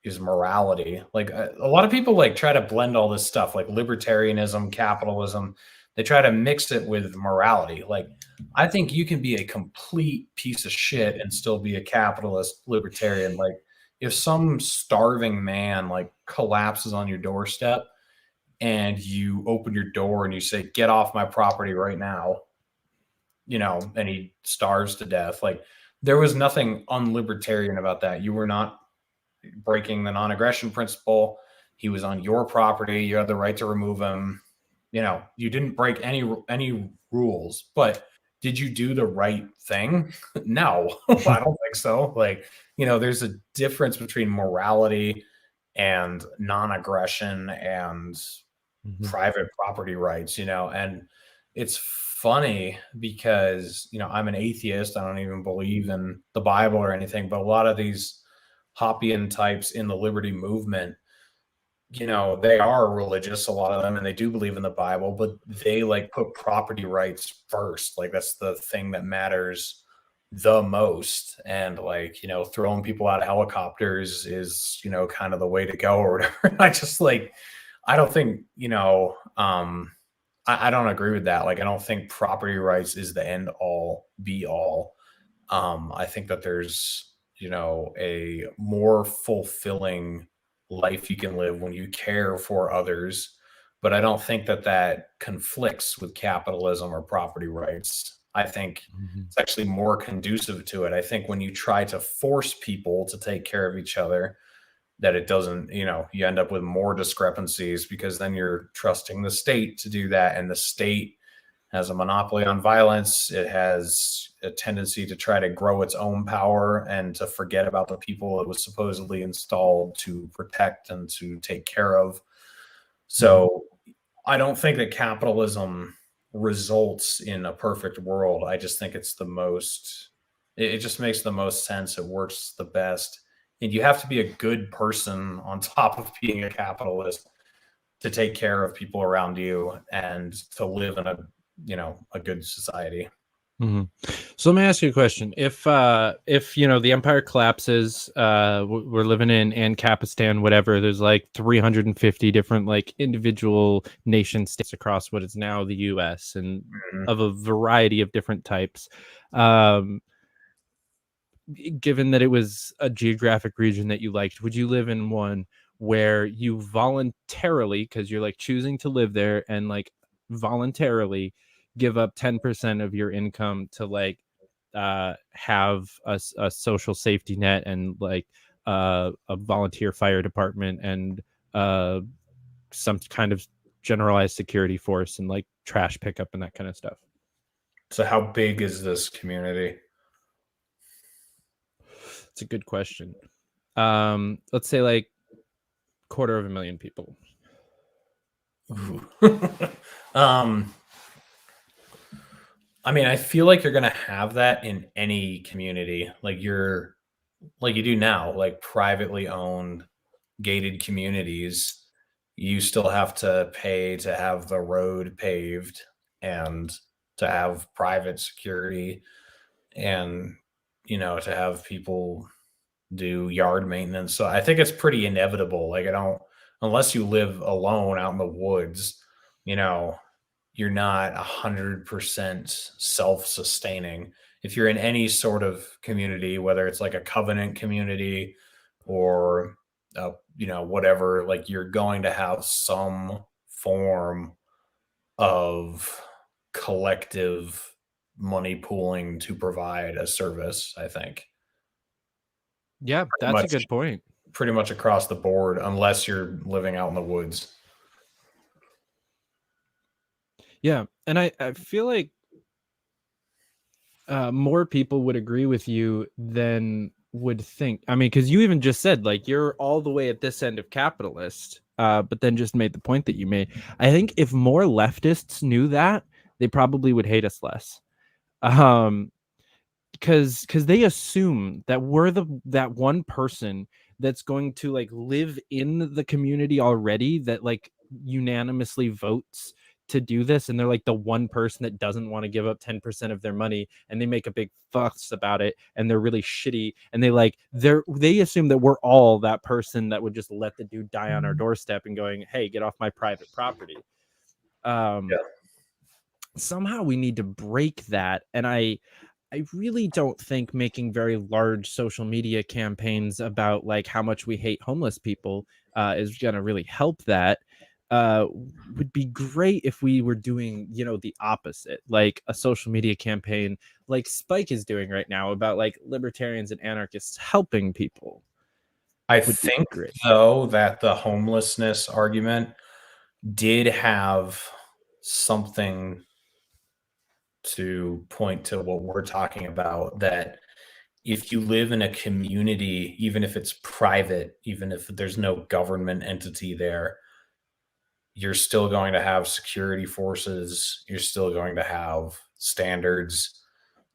is morality. Like a lot of people like try to blend all this stuff, like libertarianism, capitalism. They try to mix it with morality. Like, I think you can be a complete piece of shit and still be a capitalist libertarian. Like, if some starving man like collapses on your doorstep and you open your door and you say, "Get off my property right now," and he starves to death. Like, there was nothing unlibertarian about that. You were not breaking the non-aggression principle. He was on your property. You had the right to remove him. You didn't break any rules, but did you do the right thing? No, I don't think so. Like, there's a difference between morality and non-aggression and private property rights, and it's funny because, I'm an atheist. I don't even believe in the Bible or anything, but a lot of these Hoppian types in the liberty movement, they are religious, a lot of them, and they do believe in the Bible, but they like put property rights first. Like, that's the thing that matters the most, and like, throwing people out of helicopters is, kind of the way to go or whatever. I just like, I don't think, I don't agree with that. Like, I don't think property rights is the end all be all. I think that there's, a more fulfilling life you can live when you care for others. But I don't think that that conflicts with capitalism or property rights. I think it's actually more conducive to it. I think when you try to force people to take care of each other, that it doesn't, you end up with more discrepancies, because then you're trusting the state to do that. And the state has a monopoly on violence. It has a tendency to try to grow its own power and to forget about the people it was supposedly installed to protect and to take care of. So I don't think that capitalism results in a perfect world. I just think it's it just makes the most sense. It works the best. And you have to be a good person on top of being a capitalist to take care of people around you and to live in a good society. So let me ask you a question. If the empire collapses, we're living in Ancapistan, whatever, there's like 350 different like individual nation states across what is now the US, and of a variety of different types. Given that it was a geographic region that you liked, would you live in one where you voluntarily, because you're like choosing to live there, and like voluntarily give up 10% of your income to like have a social safety net and like a volunteer fire department and some kind of generalized security force and like trash pickup and that kind of stuff? So how big is this community? It's a good question. Let's say like 250,000 people. I mean, I feel like you're going to have that in any community. Like you do now, like privately owned gated communities, you still have to pay to have the road paved and to have private security and, to have people do yard maintenance. So I think it's pretty inevitable. Like unless you live alone out in the woods, you're not 100% self-sustaining. If you're in any sort of community, whether it's like a covenant community or, whatever, like you're going to have some form of collective money pooling to provide a service, I think. Yeah, that's a good point. Pretty much across the board, unless you're living out in the woods. Yeah, and I feel like more people would agree with you than would think. I mean, because you even just said like you're all the way at this end of capitalist, but then just made the point that you made. I think if more leftists knew that, they probably would hate us less. Because they assume that we're that one person that's going to like live in the community already, that like unanimously votes to do this, and they're like the one person that doesn't want to give up 10% of their money, and they make a big fuss about it, and they're really shitty, and they assume that we're all that person that would just let the dude die on our doorstep and going, hey, get off my private property. Somehow we need to break that, and I really don't think making very large social media campaigns about like how much we hate homeless people is going to really help that. Would be great if we were doing, the opposite, like a social media campaign like Spike is doing right now about like libertarians and anarchists helping people. I think, though, that the homelessness argument did have something to point to what we're talking about, that if you live in a community, even if it's private, even if there's no government entity there, you're still going to have security forces. You're still going to have standards.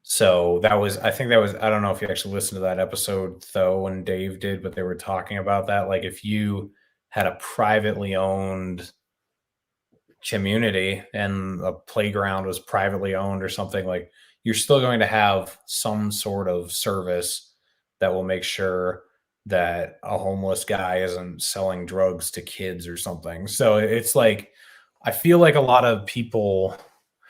So I think that was, I don't know if you actually listened to that episode, though, and Dave did, but they were talking about that. Like if you had a privately owned community and a playground was privately owned or something, like you're still going to have some sort of service that will make sure that a homeless guy isn't selling drugs to kids or something. So it's like, I feel like a lot of people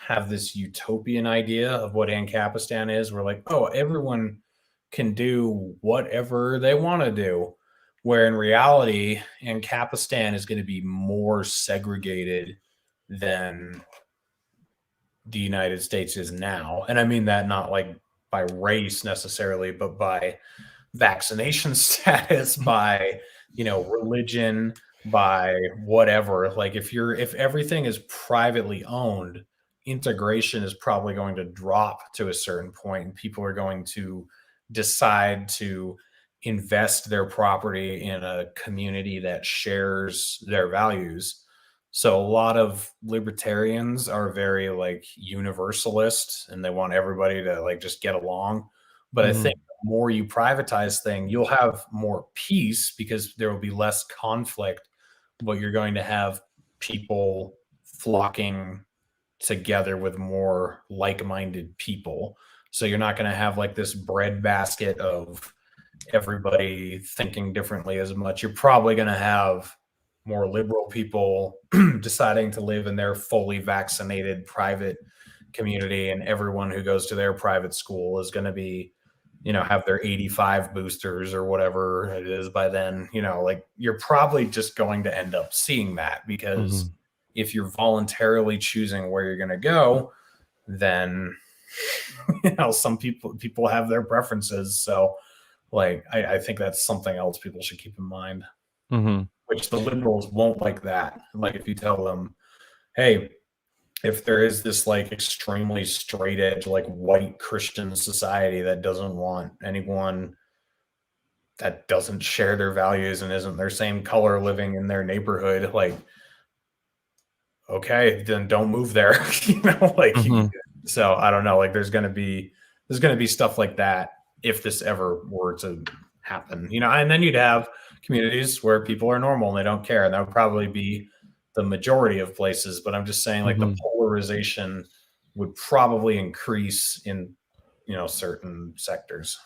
have this utopian idea of what Ancapistan is. We're like, oh, everyone can do whatever they want to do. Where in reality, Ancapistan is going to be more segregated than the United States is now. And I mean that not like by race necessarily, but by vaccination status, by, religion, by whatever. Like if everything is privately owned, integration is probably going to drop to a certain point, and people are going to decide to invest their property in a community that shares their values. So a lot of libertarians are very like universalist, and they want everybody to like just get along. But I think the more you privatize things, you'll have more peace because there will be less conflict, but you're going to have people flocking together with more like-minded people. So you're not going to have like this breadbasket of everybody thinking differently as much. You're probably going to have more liberal people deciding to live in their fully vaccinated private community, and everyone who goes to their private school is going to be, have their 85 boosters or whatever it is by then. Like you're probably just going to end up seeing that, because if you're voluntarily choosing where you're going to go, then some people have their preferences. So like I think that's something else people should keep in mind. Which the liberals won't like that. Like if you tell them, hey, if there is this like extremely straight edge, like white Christian society that doesn't want anyone that doesn't share their values and isn't their same color living in their neighborhood, like, okay, then don't move there. So I don't know, like there's going to be stuff like that if this ever were to happen, and then you'd have communities where people are normal and they don't care, and that would probably be the majority of places. But I'm just saying, like the polarization would probably increase in certain sectors.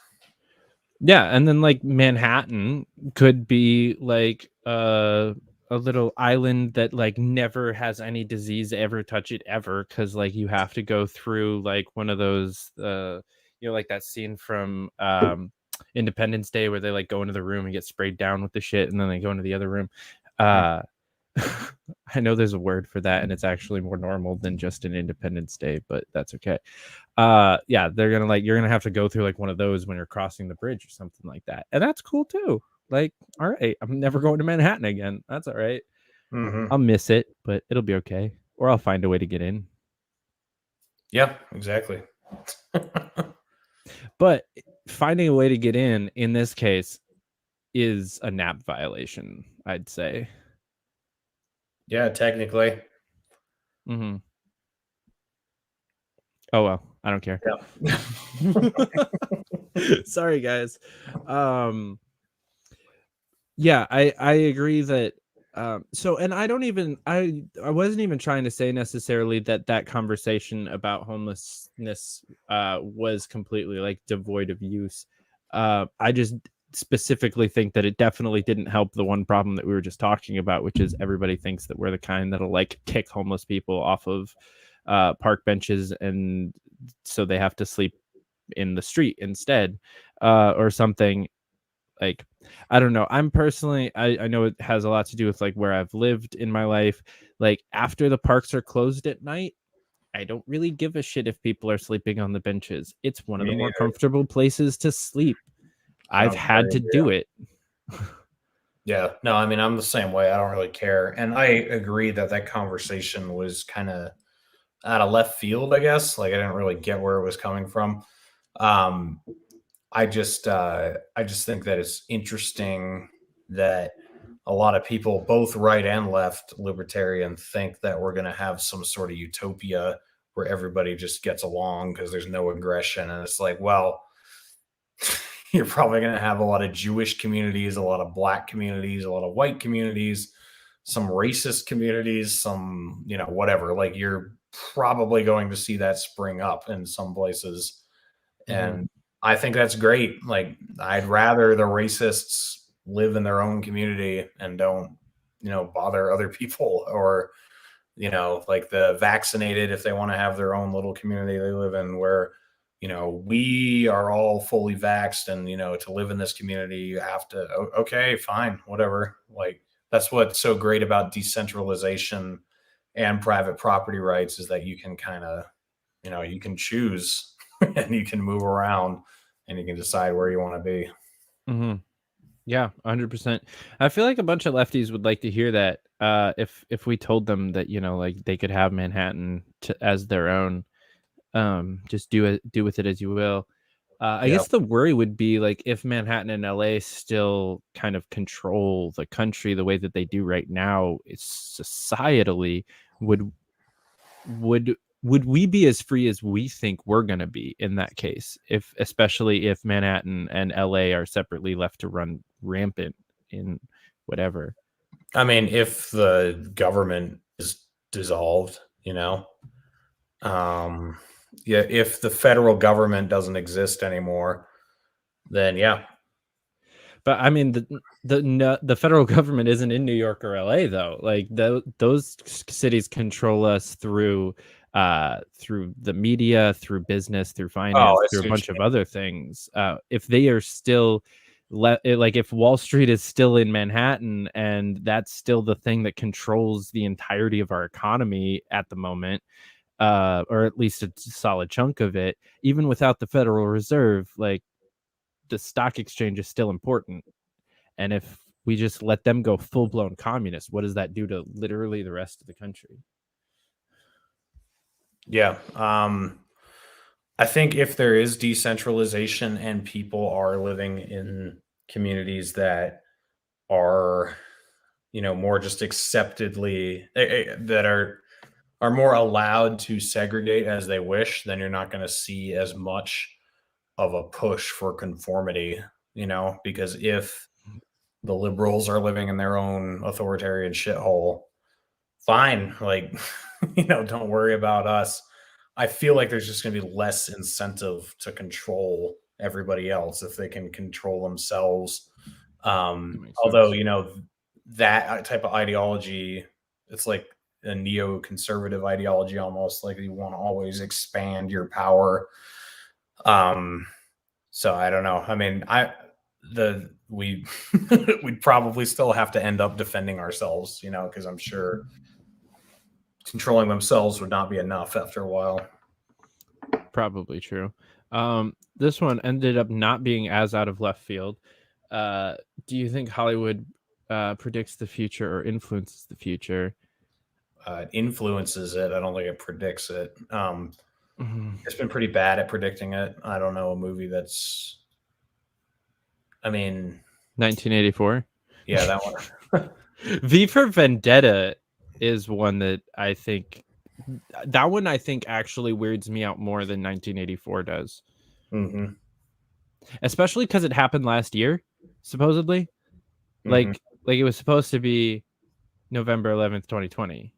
Yeah, and then like Manhattan could be like a little island that like never has any disease ever touch it ever, because like you have to go through like one of those like that scene from Independence Day where they like go into the room and get sprayed down with the shit, and then they go into the other room. I know there's a word for that, and it's actually more normal than just an Independence Day, but that's okay. Yeah, they're gonna like, you're gonna have to go through like one of those when you're crossing the bridge or something like that, and that's cool too. Like, all right, I'm never going to Manhattan again. That's all right. I'll miss it, but it'll be okay, or I'll find a way to get in. Yeah, exactly. But finding a way to get in this case, is a NAP violation, I'd say. Yeah, technically. Oh well, I don't care. Yeah. Sorry, guys. Yeah, I agree that. So, and I wasn't even trying to say necessarily that conversation about homelessness was completely like devoid of use. I just specifically think that it definitely didn't help the one problem that we were just talking about, which is everybody thinks that we're the kind that'll like kick homeless people off of park benches, and so they have to sleep in the street instead, or something. Like, I don't know. I'm personally, I know it has a lot to do with like where I've lived in my life. Like after the parks are closed at night, I don't really give a shit if people are sleeping on the benches. It's one of the more comfortable places to sleep. I've had to do it. Yeah, no, I mean, I'm the same way. I don't really care. And I agree that conversation was kind of out of left field, I guess. Like I didn't really get where it was coming from. I just think that it's interesting that a lot of people, both right and left libertarian, think that we're going to have some sort of utopia where everybody just gets along because there's no aggression. And it's like, well, you're probably going to have a lot of Jewish communities, a lot of black communities, a lot of white communities, some racist communities, some, whatever. Like you're probably going to see that spring up in some places. Mhm. And I think that's great. Like, I'd rather the racists live in their own community and don't, bother other people, or, like the vaccinated, if they want to have their own little community they live in where, we are all fully vaxxed, and, to live in this community, you have to, okay, fine, whatever. Like, that's what's so great about decentralization and private property rights, is that you can kind of, you can choose and you can move around and you can decide where you want to be. Mm-hmm. Yeah, 100%. I feel like a bunch of lefties would like to hear that. If we told them that, like they could have Manhattan as their own, just do with it as you will. I Yeah. guess the worry would be like if Manhattan and LA still kind of control the country the way that they do right now, it's societally would would we be as free as we think we're going to be in that case, especially if Manhattan and LA are separately left to run rampant in whatever. I mean, if the government is dissolved, yeah, if the federal government doesn't exist anymore, then yeah. But I mean, the federal government isn't in New York or LA though. Like those cities control us through the media, through business, through finance, I through a see what bunch you of other things. If they are still like if Wall Street is still in Manhattan and that's still the thing that controls the entirety of our economy at the moment, or at least a solid chunk of it, even without the Federal Reserve, like the stock exchange is still important. And if we just let them go full blown communist, what does that do to literally the rest of the country? Yeah. I think if there is decentralization and people are living in communities that are, more just acceptedly, that are more allowed to segregate as they wish, then you're not going to see as much of a push for conformity, because if the liberals are living in their own authoritarian shithole, fine, like, don't worry about us. I feel like there's just going to be less incentive to control everybody else if they can control themselves. Although, that type of ideology, it's like a neoconservative ideology almost, like you want to always expand your power. So I don't know. I mean, we'd probably still have to end up defending ourselves, because I'm sure controlling themselves would not be enough after a while. Probably true. This one ended up not being as out of left field. Do you think Hollywood predicts the future or influences the future? It influences it. I don't think it predicts it. Mhm. It's been pretty bad at predicting it. I don't know a movie that's, I mean, 1984. yeah, that one. V for Vendetta is one that I think actually weirds me out more than 1984 does. Mm-hmm. Especially because it happened last year, supposedly. Mm-hmm. Like it was supposed to be November 11th, 2020.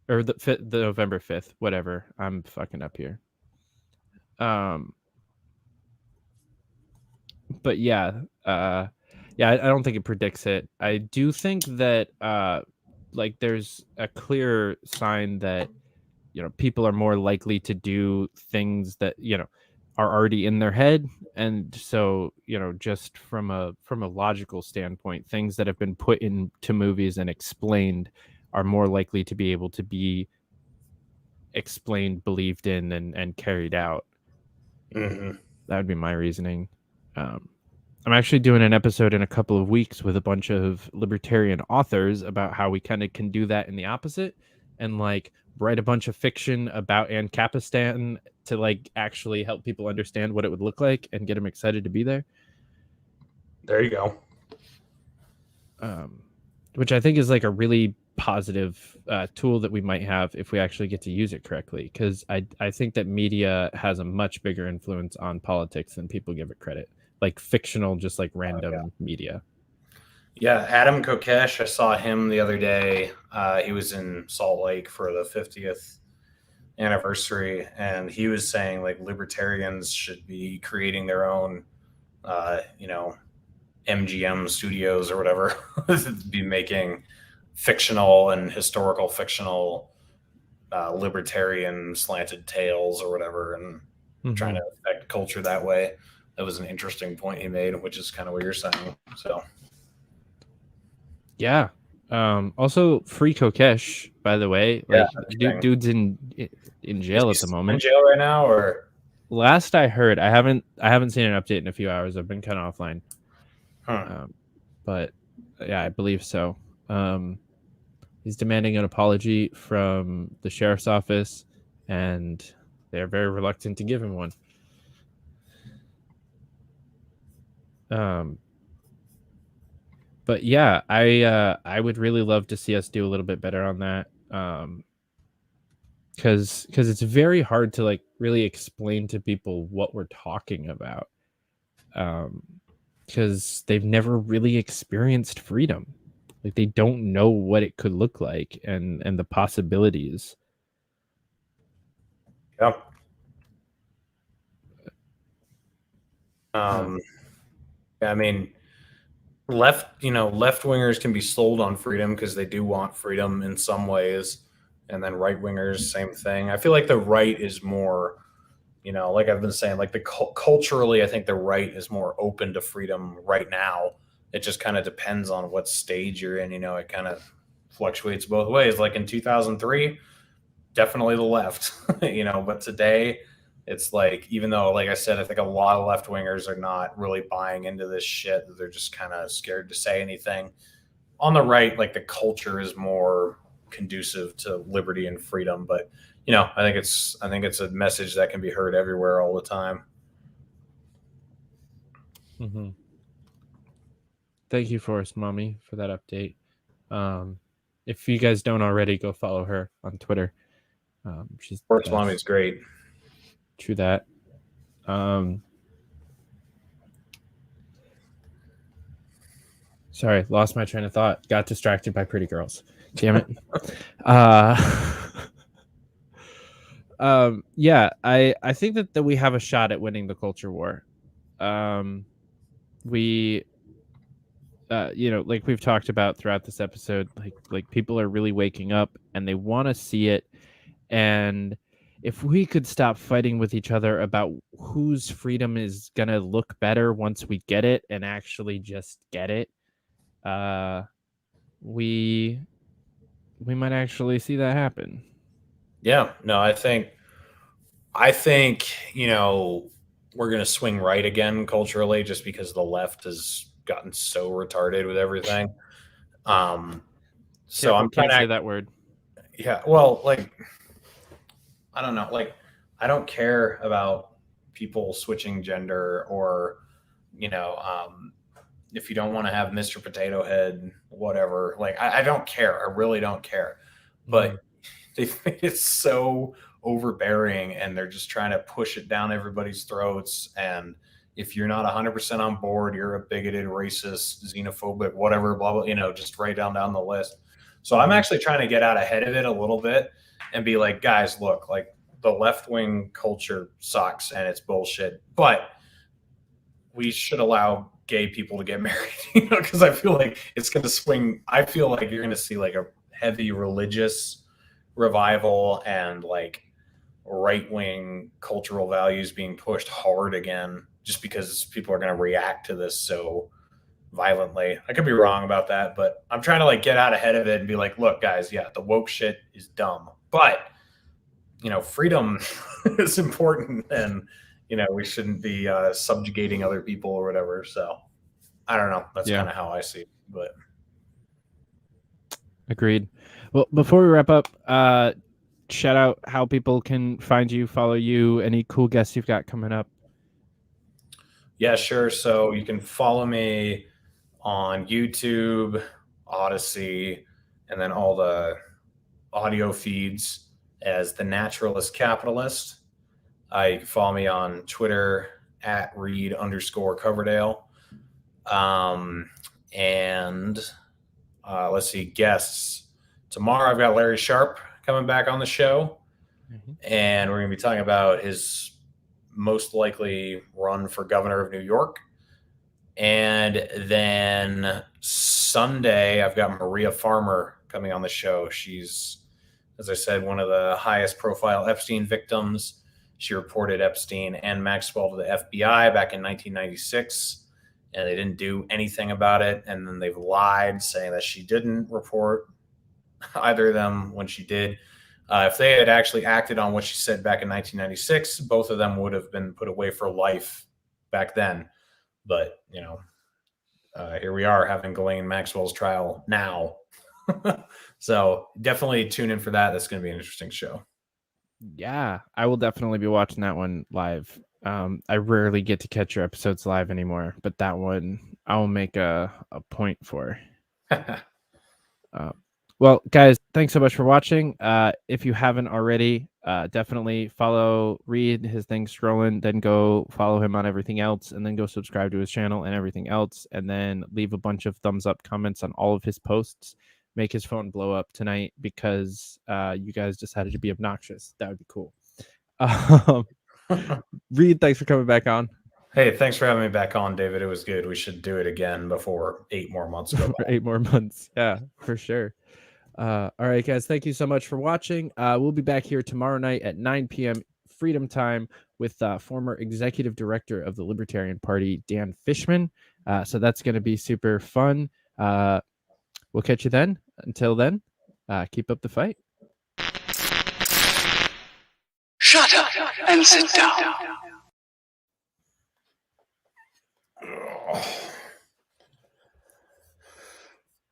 Or the November 5th, whatever. I'm fucking up here. But yeah, I don't think it predicts it. I do think that like there's a clear sign that people are more likely to do things that are already in their head, and so just from a logical standpoint, things that have been put into movies and explained are more likely to be able to be explained, believed in, and carried out. Mm-hmm. That would be my reasoning. I'm actually doing an episode in a couple of weeks with a bunch of libertarian authors about how we kind of can do that in the opposite, and like write a bunch of fiction about Ancapistan to like actually help people understand what it would look like and get them excited to be there. There you go. Which I think is like a really positive tool that we might have if we actually get to use it correctly. Because I think that media has a much bigger influence on politics than people give it credit. Like fictional, just like random media. Yeah, Adam Kokesh, I saw him the other day. He was in Salt Lake for the 50th anniversary, and he was saying like libertarians should be creating their own, MGM studios or whatever, be making fictional and historical fictional libertarian slanted tales or whatever, and trying to affect culture that way. That was an interesting point he made, which is kind of what you're saying. So, Yeah. Also, free Kokesh, by the way. Like, dude's in jail at the moment. In jail right now, or last I heard, I haven't seen an update in a few hours. I've been kind of offline. But yeah, I believe so. He's demanding an apology from the sheriff's office, and they're very reluctant to give him one. But yeah, I would really love to see us do a little bit better on that. Because it's very hard to like really explain to people what we're talking about. Because they've never really experienced freedom. Like they don't know what it could look like and the possibilities. Yeah. I mean, left wingers can be sold on freedom because they do want freedom in some ways, and then right wingers, same thing. I feel like the right is more, like I've been saying, like culturally, I think the right is more open to freedom right now. It just kind of depends on what stage you're in. It kind of fluctuates both ways. Like in 2003, definitely the left, but today it's like, even though, like I said, I think a lot of left wingers are not really buying into this shit. They're just kind of scared to say anything. On the right, like the culture is more conducive to liberty and freedom. But, I think it's a message that can be heard everywhere all the time. Mm-hmm. Thank you, Forest Mommy, for that update. If you guys don't already, go follow her on Twitter. Forest Mommy is great. True that. Sorry, lost my train of thought. Got distracted by pretty girls. Damn it. Yeah, I think that we have a shot at winning the culture war. We like we've talked about throughout this episode, like people are really waking up and they want to see it. And if we could stop fighting with each other about whose freedom is going to look better once we get it and actually just get it, we might actually see that happen. Yeah, no, I think, we're going to swing right again culturally just because the left has gotten so retarded with everything. So I'm can't say that word. Yeah, well, like, I don't know, like, I don't care about people switching gender or, if you don't want to have Mr. Potato Head, whatever. Like, I don't care. I really don't care. But they've made it so overbearing, and they're just trying to push it down everybody's throats. And if you're not 100% on board, you're a bigoted, racist, xenophobic, whatever, blah, blah, just right down the list. So I'm actually trying to get out ahead of it a little bit and be like, guys, look, like the left-wing culture sucks and it's bullshit, but we should allow gay people to get married, because I feel like it's going to swing. I feel like you're going to see like a heavy religious revival and like right-wing cultural values being pushed hard again, just because people are going to react to this so violently. I could be wrong about that, but I'm trying to like get out ahead of it and be like, look, guys, yeah, the woke shit is dumb, but freedom is important, and we shouldn't be subjugating other people or whatever. So I don't know. That's kind of how I see it. But agreed. Well, before we wrap up, shout out how people can find you, follow you, any cool guests you've got coming up. Yeah, sure. So you can follow me on YouTube, Odyssey, and then all the audio feeds as The Naturalist Capitalist. You can follow me on Twitter at Reed_Coverdale. And let's see, guests. Tomorrow I've got Larry Sharp coming back on the show. And we're going to be talking about his most likely run for governor of New York. And then Sunday, I've got Maria Farmer coming on the show. She's, as I said, one of the highest profile Epstein victims. She reported Epstein and Maxwell to the FBI back in 1996, and they didn't do anything about it. And then they've lied, saying that she didn't report either of them when she did. If they had actually acted on what she said back in 1996, both of them would have been put away for life back then. But, here we are having Ghislaine Maxwell's trial now. So definitely tune in for that. That's going to be an interesting show. Yeah, I will definitely be watching that one live. I rarely get to catch your episodes live anymore, but that one I will make a point for. Well, guys, thanks so much for watching. If you haven't already, definitely read his thing, Scrolling, then go follow him on everything else, and then go subscribe to his channel and everything else, and then leave a bunch of thumbs up comments on all of his posts. Make his phone blow up tonight because you guys decided to be obnoxious. That would be cool. Reed, thanks for coming back on. Hey, thanks for having me back on, David. It was good. We should do it again before 8 more months go by. 8 more months. Yeah, for sure. All right, guys, thank you so much for watching. We'll be back here tomorrow night at 9 p.m. Freedom Time with former executive director of the Libertarian Party, Dan Fishman. So that's going to be super fun. We'll catch you then. Until then, keep up the fight. Shut up and sit down. Ugh.